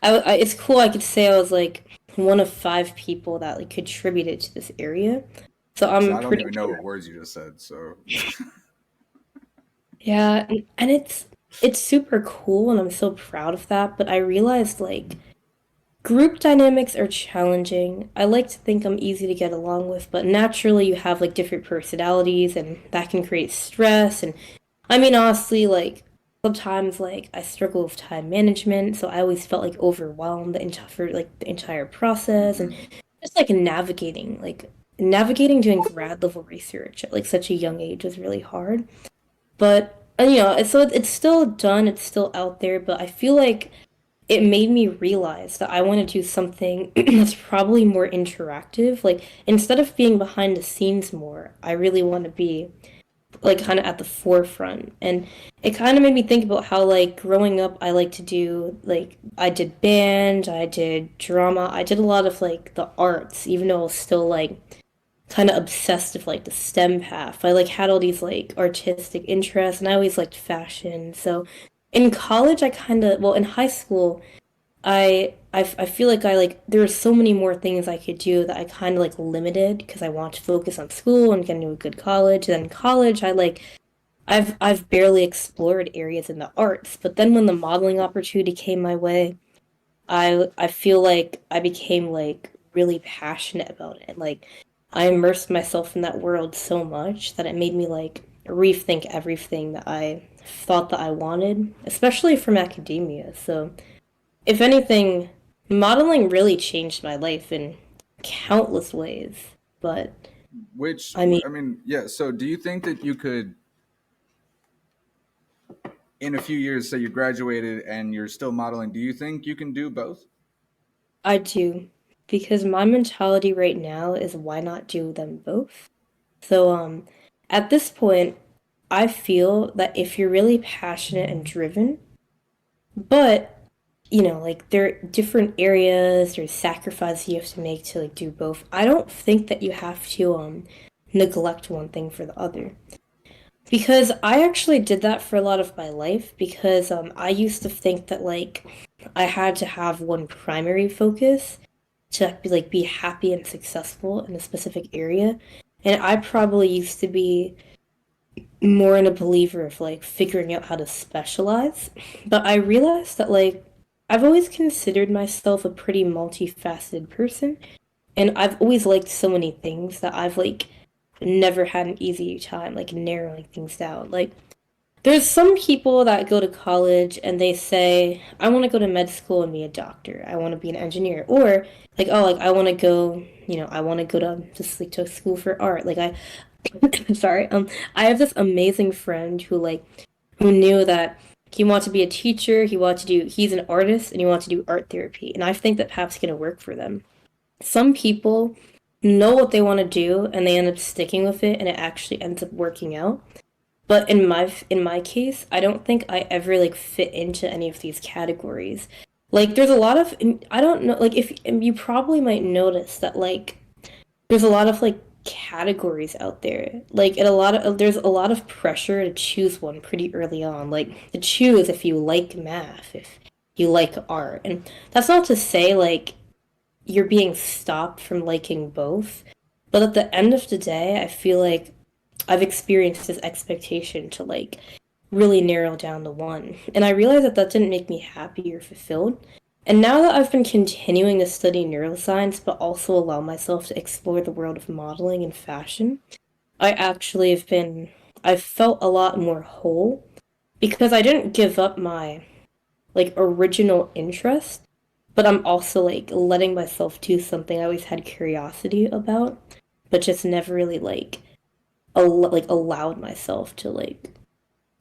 it's cool. I could say I was like one of five people that like contributed to this area. So See, I'm I don't pretty even know sure. what words you just said. So Yeah, and it's super cool, and I'm so proud of that. But I realized like group dynamics are challenging. I like to think I'm easy to get along with, but naturally you have like different personalities, and that can create stress. And I mean, honestly, like sometimes like I struggle with time management, so I always felt like overwhelmed for like the entire process, and hmm just like navigating doing grad level research at like such a young age was really hard. But you know, it's still done, it's still out there, but I feel like it made me realize that I want to do something that's probably more interactive. Like instead of being behind the scenes more, I really want to be like kind of at the forefront. And it kind of made me think about how like growing up I like to do like I did band, I did drama, I did a lot of like the arts, even though I was still like kind of obsessed with like the STEM path. I like had all these like artistic interests and I always liked fashion. So in college I kind of well in high school I feel like I like there were so many more things I could do that I kind of like limited because I want to focus on school and get into a good college. Then in college I like I've barely explored areas in the arts, but then when the modeling opportunity came my way, I feel like I became like really passionate about it. Like I immersed myself in that world so much that it made me like rethink everything that I thought that I wanted, especially from academia. So, if anything, modeling really changed my life in countless ways. But which I mean, I mean, yeah. So do you think that you could, in a few years, say you graduated and you're still modeling? Do you think you can do both? I do because my mentality right now is why not do them both? So at this point, I feel that if you're really passionate and driven, but you know, like there are different areas, there's sacrifices you have to make to like do both. I don't think that you have to neglect one thing for the other. Because I actually did that for a lot of my life because I used to think that like I had to have one primary focus to be happy and successful in a specific area. And I probably used to be more in a believer of like figuring out how to specialize. But I realized that like I've always considered myself a pretty multifaceted person, and I've always liked so many things that I've like never had an easy time like narrowing things down. Like there's some people that go to college and they say, I want to go to med school and be a doctor. I want to be an engineer. Or like, oh, like I want to go, you know, I want to go to just like to school for art. Like sorry, I have this amazing friend who knew that he wanted to be a teacher, he's an artist and he wants to do art therapy. And I think that path's gonna work for them. Some people know what they want to do and they end up sticking with it and it actually ends up working out. But in my case, I don't think I ever like fit into any of these categories. Like there's a lot of I don't know like if you probably might notice that like there's a lot of like categories out there. Like and a lot of there's a lot of pressure to choose one pretty early on. Like to choose if you like math, if you like art. And that's not to say like you're being stopped from liking both. But at the end of the day, I feel like I've experienced this expectation to like really narrow down to one. And I realized that that didn't make me happy or fulfilled. And now that I've been continuing to study neuroscience, but also allow myself to explore the world of modeling and fashion, I actually I've felt a lot more whole because I didn't give up my like original interest, but I'm also like letting myself do something I always had curiosity about, but just never really like allowed myself to like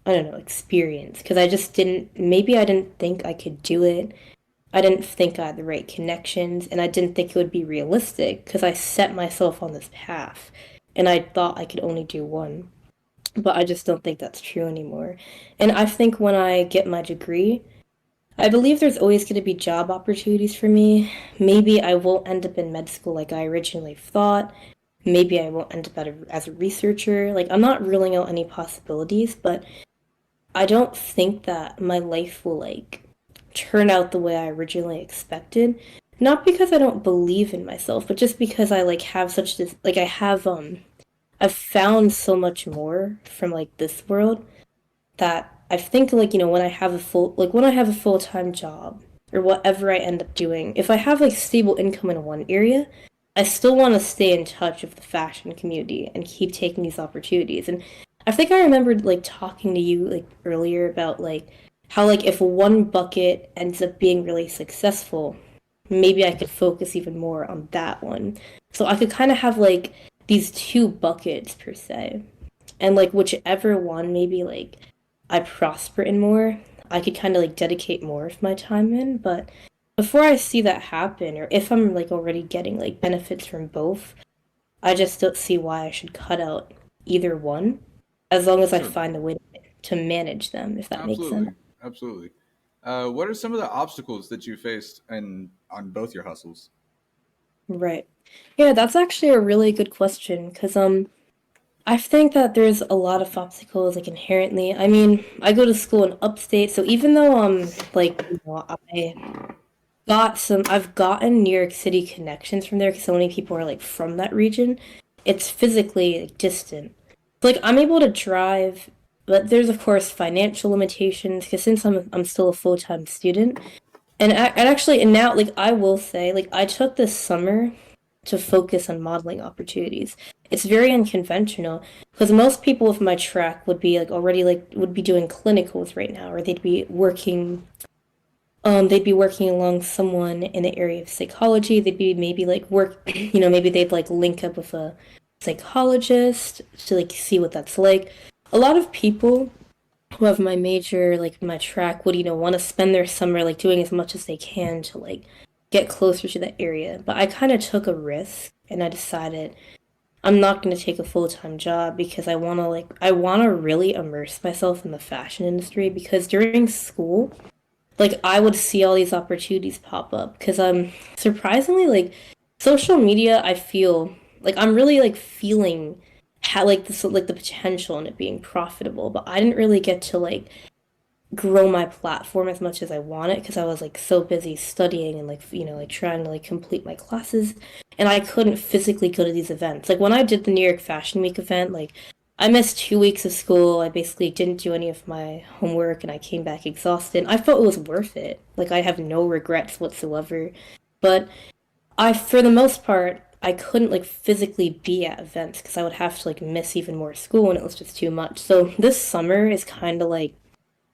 I don't know experience because I just didn't maybe I didn't think I could do it. I didn't think I had the right connections and I didn't think it would be realistic because I set myself on this path and I thought I could only do one. But I just don't think that's true anymore. And I think when I get my degree, I believe there's always going to be job opportunities for me. Maybe I won't end up in med school like I originally thought. Maybe I won't end up as a researcher. Like, I'm not ruling out any possibilities, but I don't think that my life will like turn out the way I originally expected. Not because I don't believe in myself, but just because I like have such this like I have I've found so much more from like this world that I think like when I have a full-time job or whatever I end up doing, if I have like stable income in one area, I still want to stay in touch with the fashion community and keep taking these opportunities. And I think I remembered like talking to you like earlier about like how like if one bucket ends up being really successful, maybe I could focus even more on that one. So I could kind of have like these two buckets per se. And like whichever one maybe like I prosper in more, I could kind of like dedicate more of my time in. But before I see that happen, or if I'm like already getting like benefits from both, I just don't see why I should cut out either one, as long as I Sure. find a way to manage them, if that makes sense. Absolutely. Absolutely. What are some of the obstacles that you faced in on both your hustles? Right. Yeah, that's actually a really good question because I think that there's a lot of obstacles like inherently. I mean, I go to school in upstate, so even though like I've gotten New York City connections from there because so many people are like from that region. It's physically like, distant. Like I'm able to drive, but there's of course financial limitations because since I'm still a full-time student, and actually and now like I will say like I took this summer to focus on modeling opportunities. It's very unconventional because most people with my track would be like already like would be doing clinicals right now or they'd be working along someone in the area of psychology. They'd be maybe like work, maybe they'd like link up with a psychologist to like see what that's like. A lot of people who have my major, like my track, would want to spend their summer like doing as much as they can to like get closer to that area. But I kind of took a risk and I decided I'm not going to take a full-time job because I want to really immerse myself in the fashion industry because during school like I would see all these opportunities pop up because surprisingly like social media I feel like I'm really like feeling like this like the potential in it being profitable, but I didn't really get to like grow my platform as much as I wanted because I was like so busy studying and like like trying to like complete my classes and I couldn't physically go to these events. Like when I did the New York Fashion Week event, like I missed 2 weeks of school. I basically didn't do any of my homework and I came back exhausted. I felt it was worth it. Like I have no regrets whatsoever. But for the most part, I couldn't like physically be at events because I would have to like miss even more school and it was just too much. So this summer is kind of like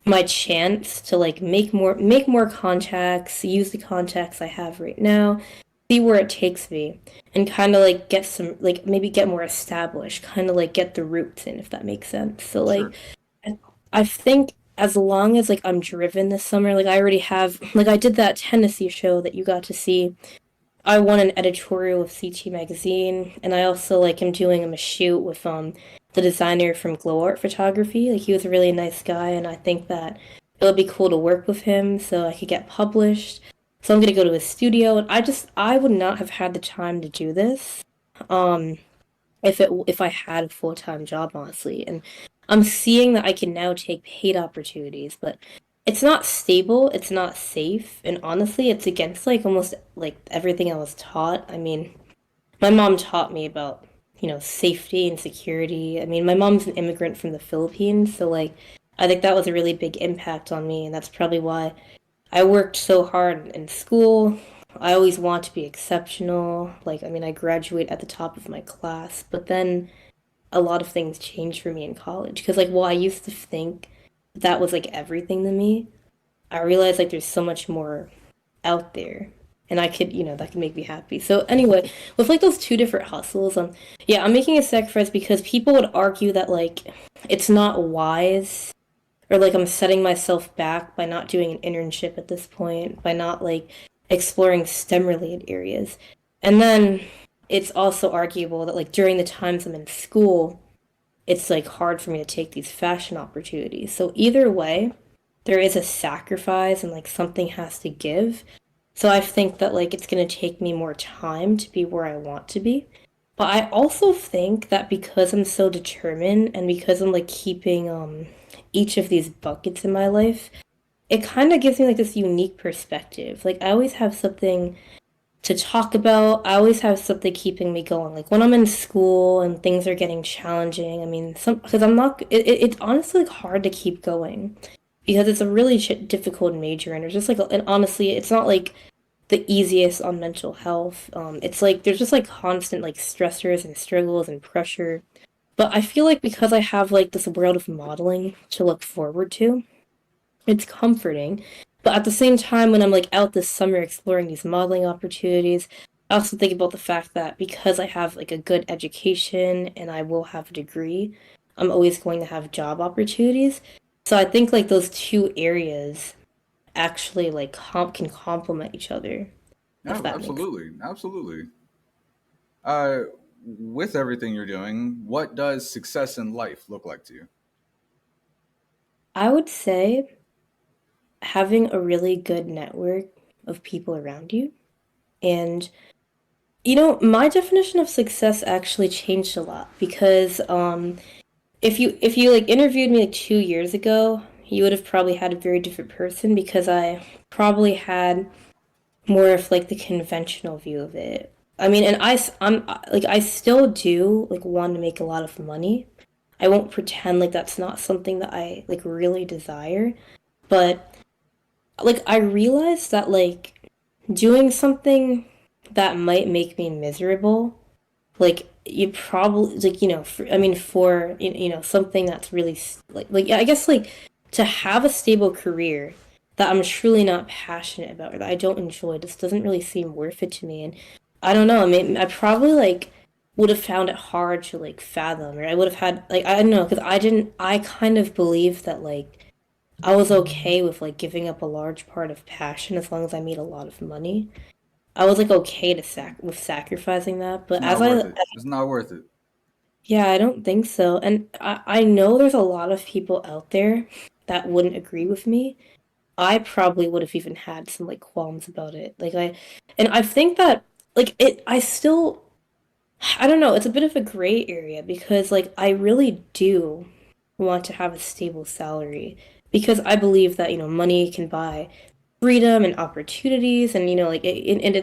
my chance to like make more contacts, use the contacts I have right now, see where it takes me, and kind of like get some like maybe get more established, kind of like get the roots in if that makes sense. So like Sure. I I think as long as like I'm driven this summer, like I already have like I did that Tennessee show that you got to see. I won an editorial with CT magazine, and I also like am doing a shoot with the designer from Glow Art Photography. Like he was a really nice guy, and I think that it would be cool to work with him so I could get published. So I'm gonna go to his studio, and I would not have had the time to do this, um, if I had a full-time job, honestly. And I'm seeing that I can now take paid opportunities, but it's not stable, it's not safe, and honestly, it's against like almost like everything I was taught. I mean, my mom taught me about, safety and security. I mean, my mom's an immigrant from the Philippines, so like I think that was a really big impact on me, and that's probably why I worked so hard in school. I always want to be exceptional. Like, I mean, I graduate at the top of my class, but then a lot of things changed for me in college. Because, like, while I used to think that was like everything to me, I realized like there's so much more out there. And I could, that could make me happy. So anyway, with like those two different hustles, yeah, I'm making a sacrifice because people would argue that like it's not wise or like I'm setting myself back by not doing an internship at this point, by not like exploring STEM related areas. And then it's also arguable that like during the times I'm in school, it's like hard for me to take these fashion opportunities. So either way, there is a sacrifice and like something has to give. So I think that like it's gonna take me more time to be where I want to be. But I also think that because I'm so determined and because I'm like keeping each of these buckets in my life, it kind of gives me like this unique perspective. Like I always have something to talk about. I always have something keeping me going. Like when I'm in school and things are getting challenging, I mean, some because I'm not. It's honestly like hard to keep going because it's a really difficult major, and there's just like, and honestly, it's not like the easiest on mental health. It's like there's just like constant like stressors and struggles and pressure. But I feel like because I have like this world of modeling to look forward to, it's comforting. But at the same time, when I'm like out this summer exploring these modeling opportunities, I also think about the fact that because I have like a good education and I will have a degree, I'm always going to have job opportunities. So I think like those two areas actually like can complement each other, if No, that makes. absolutely, absolutely. Uh, with everything you're doing, what does success in life look like to you? I would say having a really good network of people around you. And my definition of success actually changed a lot because if you like interviewed me like 2 years ago, you would have probably had a very different person because I probably had more of like the conventional view of it. I mean, and I'm like I still do like want to make a lot of money. I won't pretend like that's not something that I like really desire, but like I realized that like doing something that might make me miserable, like you probably like I mean for something that's really like I guess like to have a stable career that I'm truly not passionate about or that I don't enjoy just doesn't really seem worth it to me. And I don't know, I mean I probably like would have found it hard to like fathom, or I would have had like I don't know, because I kind of believe that like I was okay with like giving up a large part of passion as long as I made a lot of money. I was like okay to sacrificing that, It's but not worth it. It's not worth it. yeah, I don't think so. And I know there's a lot of people out there that wouldn't agree with me. I probably would have even had some like qualms about it. And I think that like I still, I don't know, it's a bit of a gray area because like I really do want to have a stable salary because I believe that, money can buy freedom and opportunities, and like and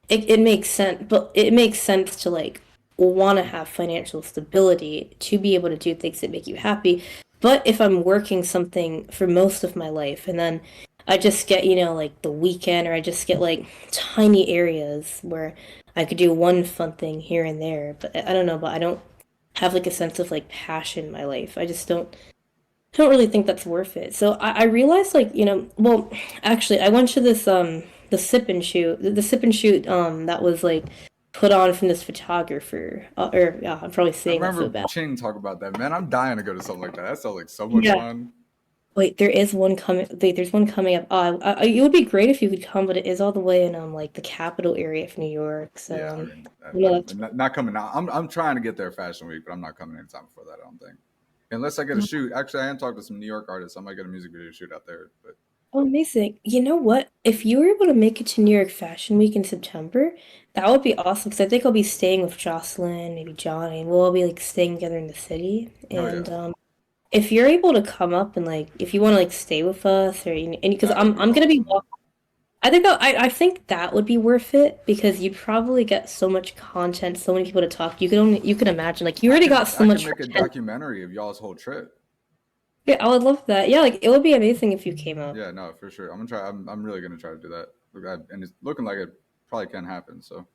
it makes sense, but it makes sense to like want to have financial stability to be able to do things that make you happy. But if I'm working something for most of my life and then I just get like the weekend, or I just get like tiny areas where I could do one fun thing here and there, but I don't know, but I don't have like a sense of like passion in my life. I don't really think that's worth it. So I realized like, well, actually I went to this the sip and shoot the sip and shoot that was like put on from this photographer. Or yeah, I'm probably I saying that so remember bad. Ching talk about that. Man, I'm dying to go to something like that. That sounds like so much Yeah. fun. Wait, there is one coming. Wait, there's one coming up. It would be great if you could come, but it is all the way in like the capital area of New York. So Yeah, I mean, that's I'm not coming out. I'm trying to get there Fashion Week, but I'm not coming anytime before that. I don't think, unless I get a shoot. Actually, I am talking to some New York artists. I might get a music video shoot out there. But oh, amazing. You know what? If you were able to make it to New York Fashion Week in September, that would be awesome because I think I'll be staying with Jocelyn, maybe Johnny, and we'll all be like staying together in the city. hell yeah, And if you're able to come up and like if you want to like stay with us, or and because that would be I'm gonna be awesome. I think that would be worth it because you'd probably get so much content, so many people to talk. You can imagine like you already got so I could much make a content. documentary of y'all's whole trip. Yeah, I would love that. Yeah, like it would be amazing if you came up, Yeah, no, for sure. I'm gonna try. I'm really gonna try to do that. And it's looking like it probably can happen. So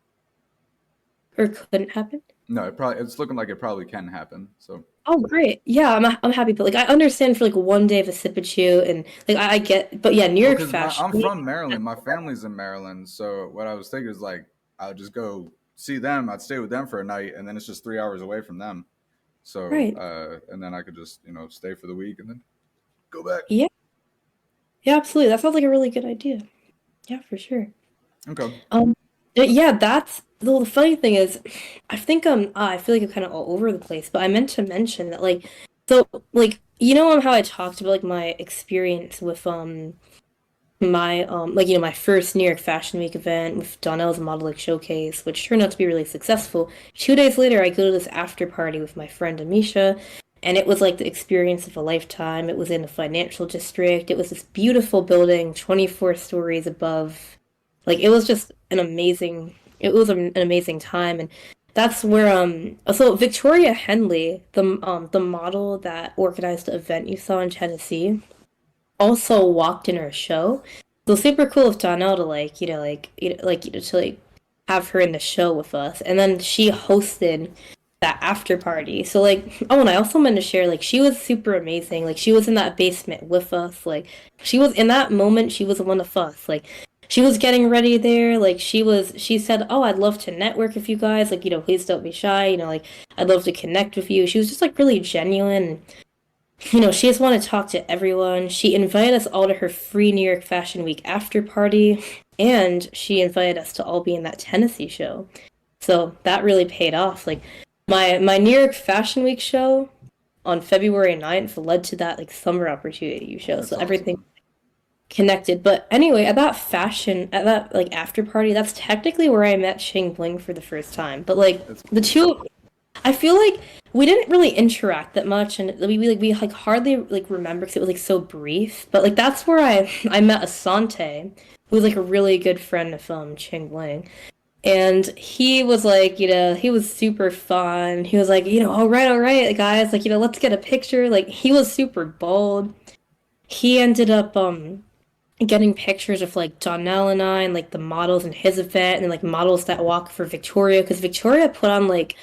or couldn't happen. no, it's looking like it probably can happen. So Oh, great. Yeah, I'm happy. But like, I understand for like one day of a sip and chew, and like I get. But yeah, New well, York because Fashion I'm Week. from Maryland, my family's in Maryland. So what I was thinking is like I'll just go see them. I'd stay with them for a night, and then it's just 3 hours away from them. So Right. and then I could just stay for the week and then go back. Yeah. Yeah, absolutely. That sounds like a really good idea. Yeah, for sure. Okay. Um, yeah, that's the funny thing is, I think I feel like I'm kind of all over the place, but I meant to mention that like, so like how I talked about like my experience with my like my first New York Fashion Week event with Donnell's Model Like Showcase, which turned out to be really successful. 2 days later, I go to this after party with my friend Amisha, and it was like the experience of a lifetime. It was in the financial district. It was this beautiful building, 24 stories above. Like it was just it was an amazing time. And that's where so Victoria Henley, the model that organized the event you saw in Tennessee, also walked in her show. So super cool of Donnell to to like have her in the show with us. And then she hosted that after party. So like, oh, and I also meant to share, like, she was super amazing. Like, she was in that basement with us. Like, she was in that moment. She was one of us. Like, she was getting ready there. Like, she said, "Oh, I'd love to network with you guys. Like, please don't be shy. Like, I'd love to connect with you." She was just like really genuine. She just wanted to talk to everyone. She invited us all to her free New York Fashion Week after party, and she invited us to all be in that Tennessee show. So that really paid off. Like my New York Fashion Week show on February 9th led to that like summer opportunity show. That's So everything awesome. connected. But anyway, at that like after party, that's technically where I met Xing Bling for the first time. But like That's the cool. two I feel like we didn't really interact that much, and we like hardly like remember because it was like so brief. But like that's where I met Asante, who was like a really good friend of Ching Bling, and he was like, he was super fun. He was like, all right, guys, like let's get a picture. Like he was super bold. He ended up getting pictures of like Donnell and I, and like the models in his event, and like models that walk for Victoria, because Victoria put on like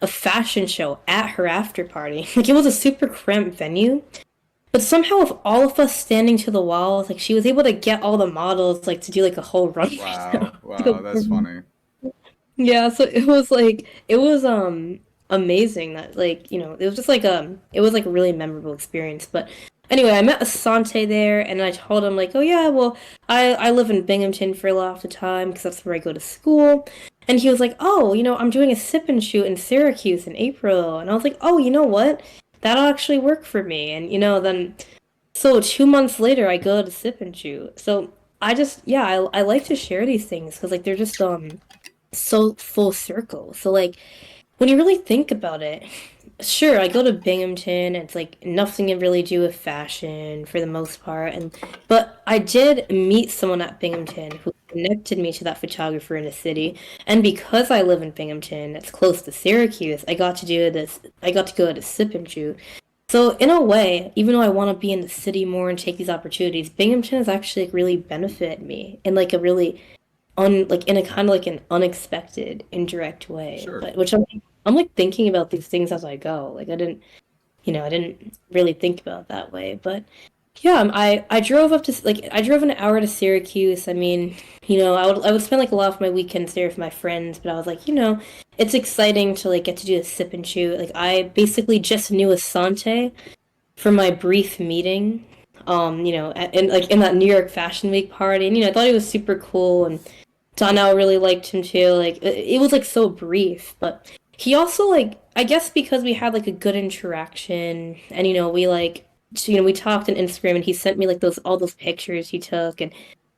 a fashion show at her after party. Like it was a super cramped venue. But somehow with all of us standing to the walls, like she was able to get all the models like to do like a whole runway show. Wow. Wow. That's funny. Yeah, so it was amazing that like, it was just like it was like a really memorable experience. But anyway, I met Asante there and I told him like, "Oh yeah, well, I live in Binghamton for a lot of the time because that's where I go to school." And he was like, "Oh, I'm doing a sip and shoot in Syracuse in April." And I was like, "Oh, you know what? That'll actually work for me." And then so 2 months later I go to sip and shoot. So yeah, I like to share these things because like they're just so full circle. So like when you really think about it, sure, I go to Binghamton, and it's like nothing to really do with fashion for the most part, and but I did meet someone at Binghamton who connected me to that photographer in the city, and because I live in Binghamton, it's close to Syracuse, I got to go to sip and shoot. So in a way, even though I want to be in the city more and take these opportunities, Binghamton has actually like, really benefited me in like a really like in a kind of like an unexpected, indirect way. Sure. But which I'm like thinking about these things as I go. Like I didn't really think about it that way. But yeah, I drove up to like I drove an hour to Syracuse. I mean, I would spend like a lot of my weekends there with my friends. But I was like, it's exciting to like get to do a sip and shoot. Like I basically just knew Asante from my brief meeting. Like in that New York Fashion Week party, and I thought he was super cool, and Donnell really liked him too. Like it was like so brief, but he also like I guess because we had like a good interaction, and we like we talked on Instagram, and he sent me like those all those pictures he took, and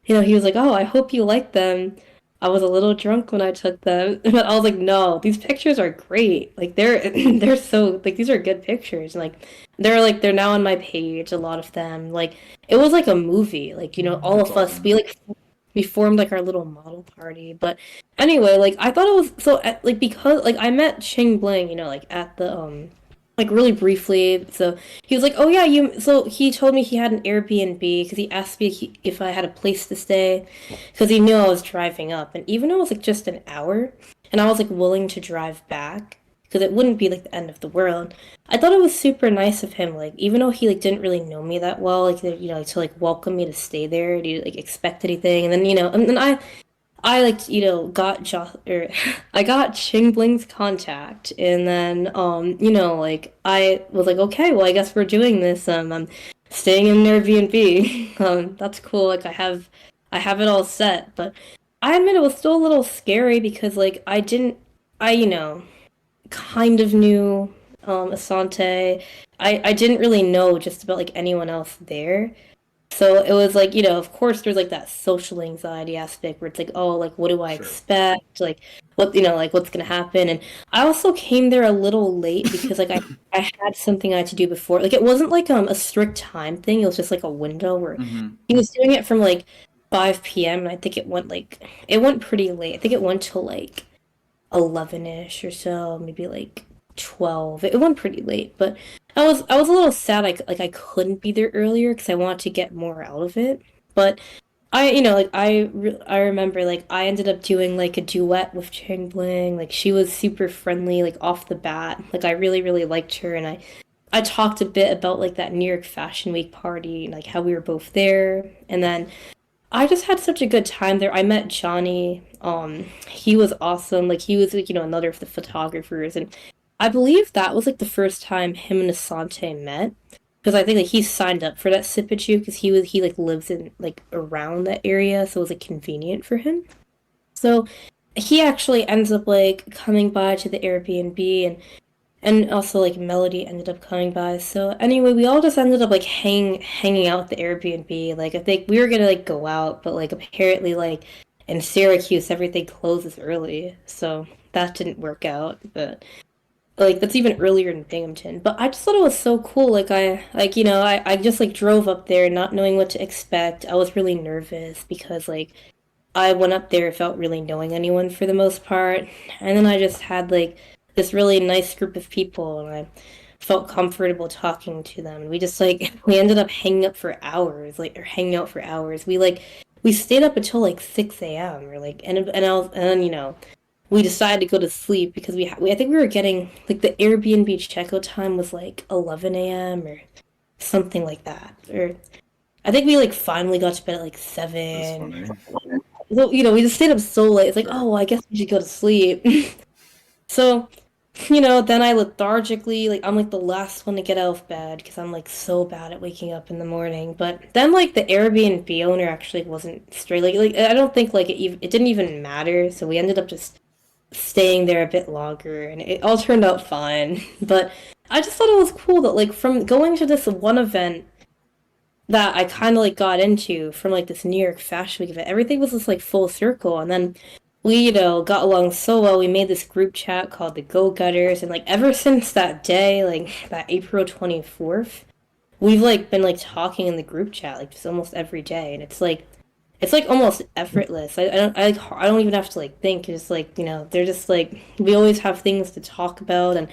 he was like, "Oh, I hope you like them." I was a little drunk when I took them, but I was like, "No, these pictures are great. Like they're they're so like these are good pictures. Like they're now on my page. A lot of them. Like it was like a movie. Like all That's of us awesome. we formed like our little model party. But anyway, like I thought it was so like because like I met Ching Bling, like at the like really briefly. So he was like, "Oh yeah, you." So he told me he had an Airbnb because he asked me if I had a place to stay because he knew I was driving up, and even though it was like just an hour, and I was like willing to drive back because it wouldn't be like the end of the world. I thought it was super nice of him, like even though he like didn't really know me that well, like like, to like welcome me to stay there. He didn't like expect anything, and then and then I like got or I got Ching Bling's contact, and then like I was like, okay, well I guess we're doing this. I'm staying in an Airbnb. That's cool. Like I have it all set, but I admit it was still a little scary because like I didn't I kind of knew Asante. I didn't really know just about like anyone else there. So it was like, of course there's like that social anxiety aspect where it's like, oh, like what do I Sure. expect? Like what like what's gonna happen. And I also came there a little late because like I had something I had to do before. Like it wasn't like a strict time thing. It was just like a window where Mm-hmm. he was doing it from like 5 p.m. and I think it went pretty late. I think it went till like 11ish or so, maybe like 12. It went pretty late, but I was a little sad like I couldn't be there earlier because I wanted to get more out of it. But I remember like I ended up doing like a duet with Chang Bling. Like she was super friendly like off the bat. Like I really liked her, and I talked a bit about like that New York Fashion Week party, like how we were both there. And then I just had such a good time there. I met Johnny. He was awesome. Like he was like, another of the photographers, and I believe that was like the first time him and Asante met. Because I think like he signed up for that Sipichu because he like lives in like around that area, so it was like convenient for him. So he actually ends up like coming by to the Airbnb, and also like Melody ended up coming by. So anyway, we all just ended up like hanging out at the Airbnb. Like I think we were gonna like go out, but like apparently like in Syracuse everything closes early, so that didn't work out. But like that's even earlier in Binghamton. But I just thought it was so cool. Like I just like drove up there not knowing what to expect. I was really nervous because like I went up there without really knowing anyone for the most part. And then I just had like this really nice group of people, and I felt comfortable talking to them. And we just like we ended up hanging up for hours, like or hanging out for hours. We stayed up until like 6 a.m. or like and then we decided to go to sleep because I think we were getting like the Airbnb checkout time was like 11 a.m. or something like that. Or I think we like finally got to bed at like That's 7. funny. Well, we just stayed up so late. It's like, Sure. oh, well, I guess we should go to sleep. So, then I lethargically, like, I'm like the last one to get out of bed because I'm like so bad at waking up in the morning. But then, like, the Airbnb owner actually wasn't straight. Like I don't think like it didn't even matter. So we ended up just staying there a bit longer, and it all turned out fine. But I just thought it was cool that like from going to this one event that I kind of like got into from like this New York Fashion Week event. Everything was just like full circle, and then we got along so well. We made this group chat called the Go Getters, and like ever since that day, like that April 24th, we've like been like talking in the group chat like just almost every day, and it's like almost effortless. I don't even have to like think. It's like they're just like we always have things to talk about, and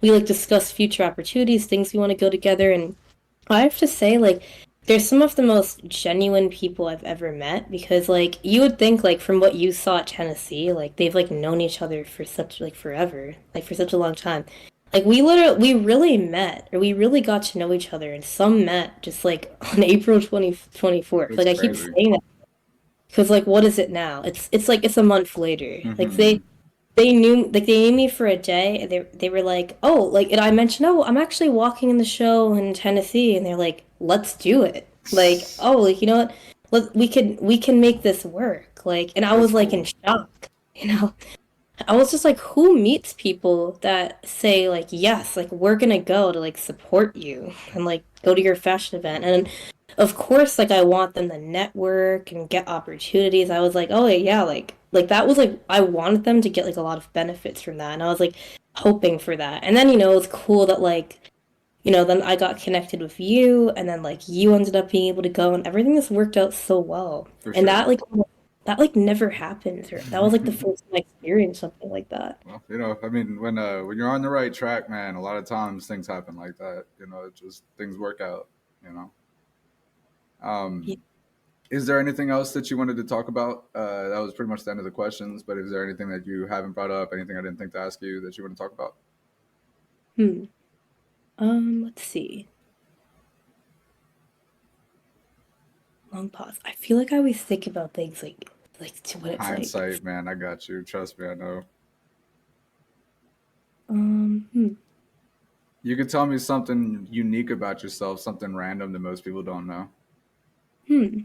we like discuss future opportunities, things we want to go together, and I have to say, like, they're some of the most genuine people I've ever met because, like, you would think, like, from what you saw at Tennessee, like, they've, like, known each other for such, like, forever, like, for such a long time. Like, we really met, or we really got to know each other, and some met just, like, on April 24th. That's Like, I keep crazy. saying that because, like, what is it now? It's like, it's a month later. Like, Mm-hmm. they knew me for a day, and they were like, oh, like, and I mentioned, oh, I'm actually walking in the show in Tennessee, and they're like, let's do it. Like, oh, like, you know what? We can make this work. Like, and I That's was like in cool. shock, you know. I was just like, who meets people that say like, yes, like we're gonna go to like support you and like go to your fashion event, and of course, like I want them to network and get opportunities. I was like, oh yeah, like that was like I wanted them to get like a lot of benefits from that, and I was like hoping for that. And then it was cool that like then I got connected with you, and then like you ended up being able to go, and everything just worked out so well. For And sure. that like never happens, or that was like the first time I experienced something like that. Well, I mean, when you're on the right track, man, a lot of times things happen like that. It just things work out. You know. Yeah. Um, is there anything else that you wanted to talk about? That was pretty much the end of the questions. But is there anything that you haven't brought up? Anything I didn't think to ask you that you want to talk about? Hmm. Let's see. Long pause. I feel like I always think about things like to what it's like. Hindsight, man, I got you. Trust me, I know. Hmm. You could tell me something unique about yourself, something random that most people don't know. Hmm.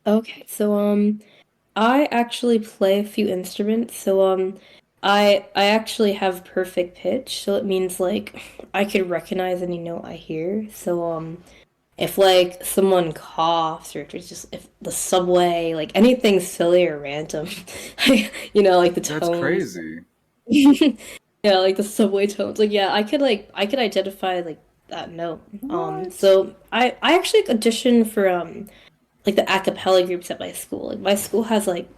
Okay. So I actually play a few instruments. So I actually have perfect pitch. So it means like I could recognize any note I hear. So if like someone coughs or if it's just if the subway, like anything silly or random, like the That's tones. crazy. Yeah, like the subway tones. Like I could identify like that note. What? So I actually auditioned for like the a cappella groups at my school. Like my school has like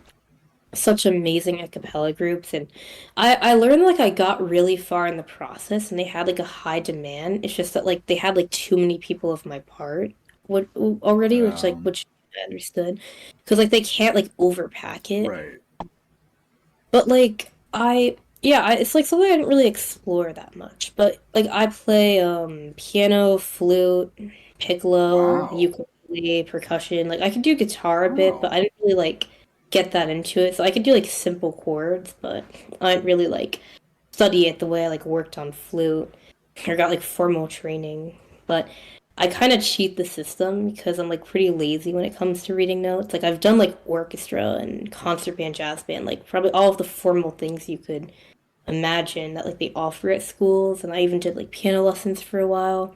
such amazing a cappella groups, and I learned like I got really far in the process and they had like a high demand. It's just that like they had like too many people of my part what already, which I understood. Because like they can't like overpack it. Right. But like it's like something I didn't really explore that much. But like I play piano, flute, piccolo, Wow. ukulele, percussion. Like I could do guitar a bit, but Wow. I didn't really like get that into it. So I could do like simple chords, but I didn't really like study it the way I like worked on flute or got like formal training. But I kind of cheat the system because I'm like pretty lazy when it comes to reading notes. Like I've done like orchestra and concert band, jazz band, like probably all of the formal things you could imagine that like they offer at schools. And I even did like piano lessons for a while.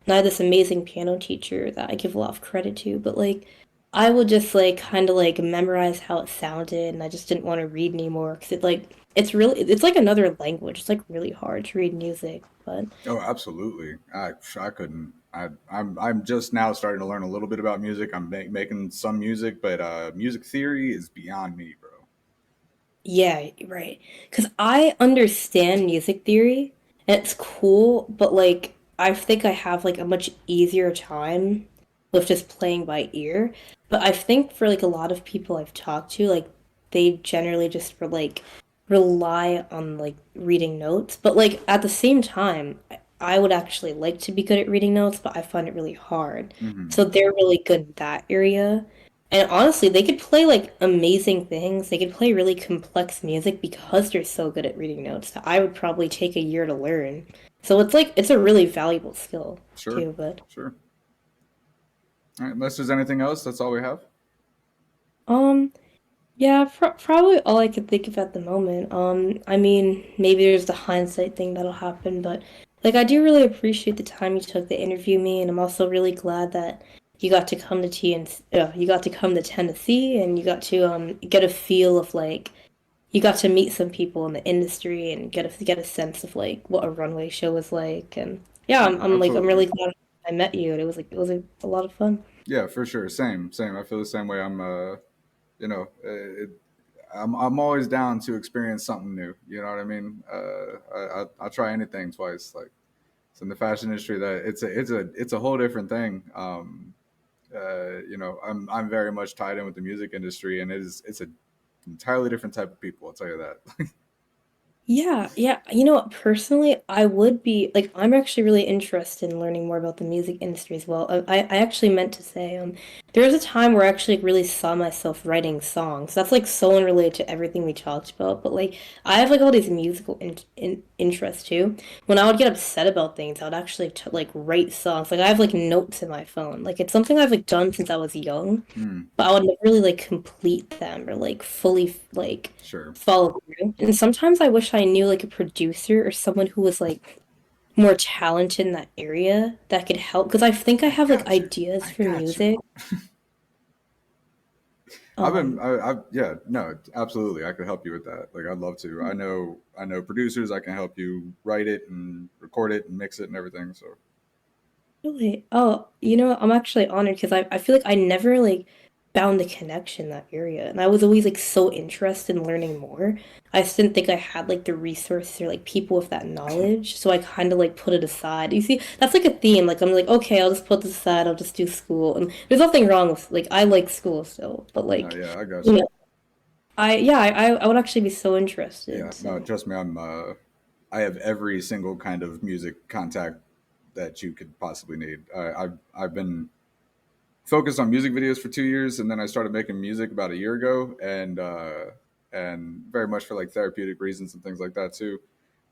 And I had this amazing piano teacher that I give a lot of credit to, but like I would just like kind of like memorize how it sounded, and I just didn't want to read anymore because it's like another language. It's like really hard to read music, but Oh, absolutely. I couldn't. I'm just now starting to learn a little bit about music. I'm making some music, but music theory is beyond me, bro. yeah, right. Because I understand music theory, and it's cool, but like I think I have like a much easier time with just playing by ear. But I think for like a lot of people I've talked to, like they generally just rely on like reading notes. But like at the same time, I would actually like to be good at reading notes, but I find it really hard. Hmm. So they're really good in that area. And honestly, they could play like amazing things. They could play really complex music because they're so good at reading notes that I would probably take a year to learn. So it's like it's a really valuable skill Sure. too, but Sure. All right, unless there's anything else, that's all we have. um yeah, probably all I could think of at the moment. I mean, maybe there's the hindsight thing that'll happen, but like I do really appreciate the time you took to interview me, and I'm also really glad that you got to come to you got to come to Tennessee, and you got to get a feel of like you got to meet some people in the industry and get a sense of like what a runway show was like, and yeah, Yeah, I'm absolutely. really glad I met you, and it was a lot of fun. Yeah, for sure. Same, same. I feel the same way. I'm always down to experience something new. You know what I mean? I'll try anything twice. Like, it's in the fashion industry that it's a whole different thing. I'm very much tied in with the music industry, and it's a entirely different type of people. I'll tell you that. Yeah, yeah. You know what? Personally, I would be like, I'm actually really interested in learning more about the music industry as well. I actually meant to say, there was a time where I actually really saw myself writing songs. That's like so unrelated to everything we talked about, but like, I have like all these musical interests too. When I would get upset about things, I would actually t like write songs. Like, I have like notes in my phone. Like, it's something I've like done since I was young, Hmm. but I would never really like complete them or like fully like Sure. follow through. And sometimes I wish I knew like a producer or someone who was like more talented in that area that could help because I think I I have like got you. ideas I for got you. music. Um, Yeah, no, absolutely. I could help you with that. Like, I'd love to. I know producers. I can help you write it and record it and mix it and everything. So, Really? Oh, you know, I'm actually honored because I feel like I never like found the connection in that area. And I was always like so interested in learning more. I just didn't think I had like the resources or like people with that knowledge. So I kind of like put it aside. You see, that's like a theme. Like I'm like, okay, I'll just put this aside. I'll just do school. And there's nothing wrong with like I like school still, but no, like, yeah, I got you you. know, I would actually be so interested. Yeah, no, So trust me. I have every single kind of music contact that you could possibly need. I've been focused on music videos for 2 years, and then I started making music about a year ago, and very much for like therapeutic reasons and things like that too.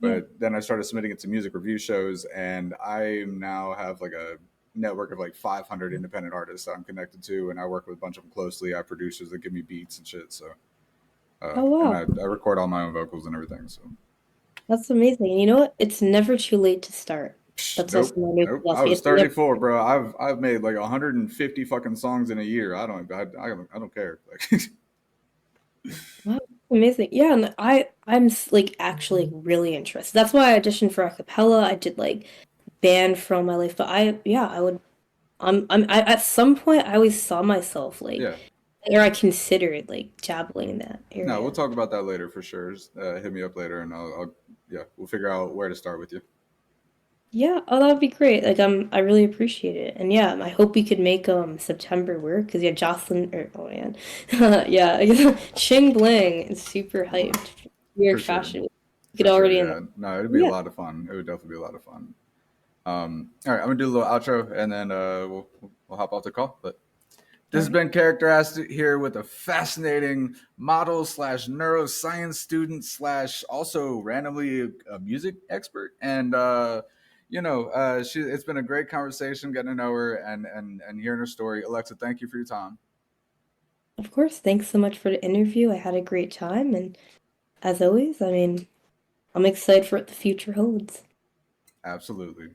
yeah. But then I started submitting it to music review shows, and I now have like a network of like 500 independent artists that I'm connected to, and I work with a bunch of them closely. I have producers that give me beats and shit. So, Oh and wow. I record all my own vocals and everything. So, That's amazing. And you know what? It's never too late to start. That's also Nope, my new nope. I philosophy. was It's never 34, bro. I've made like 150 fucking songs in a year. I don't care. Like, wow, amazing. Yeah, and I'm like actually really interested. That's why I auditioned for a cappella. I did like band for all my life, but I would at some point I always saw myself like yeah. or I considered like dabbling in that No, we'll area. talk about that later for sure. Just, hit me up later, and yeah, we'll figure out where to start with you. Yeah, oh, that would be great. Like, I really appreciate it, and yeah, I hope we could make September work because yeah, Jocelyn. Or, oh man, yeah, Ching Bling is super hyped. For Weird sure, fashion. We for could sure. already in. Yeah, no, it'd be a Yeah, lot of fun. It would definitely be a lot of fun. All right, I'm gonna do a little outro, and then we'll hop off the call. But all this has right. been Character Asked here with a fascinating model slash neuroscience student slash also randomly a music expert. And, it's been a great conversation getting to know her and hearing her story. Alexa, thank you for your time. Of course. Thanks so much for the interview. I had a great time, and as always, I mean, I'm excited for what the future holds. Absolutely.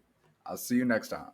I'll see you next time.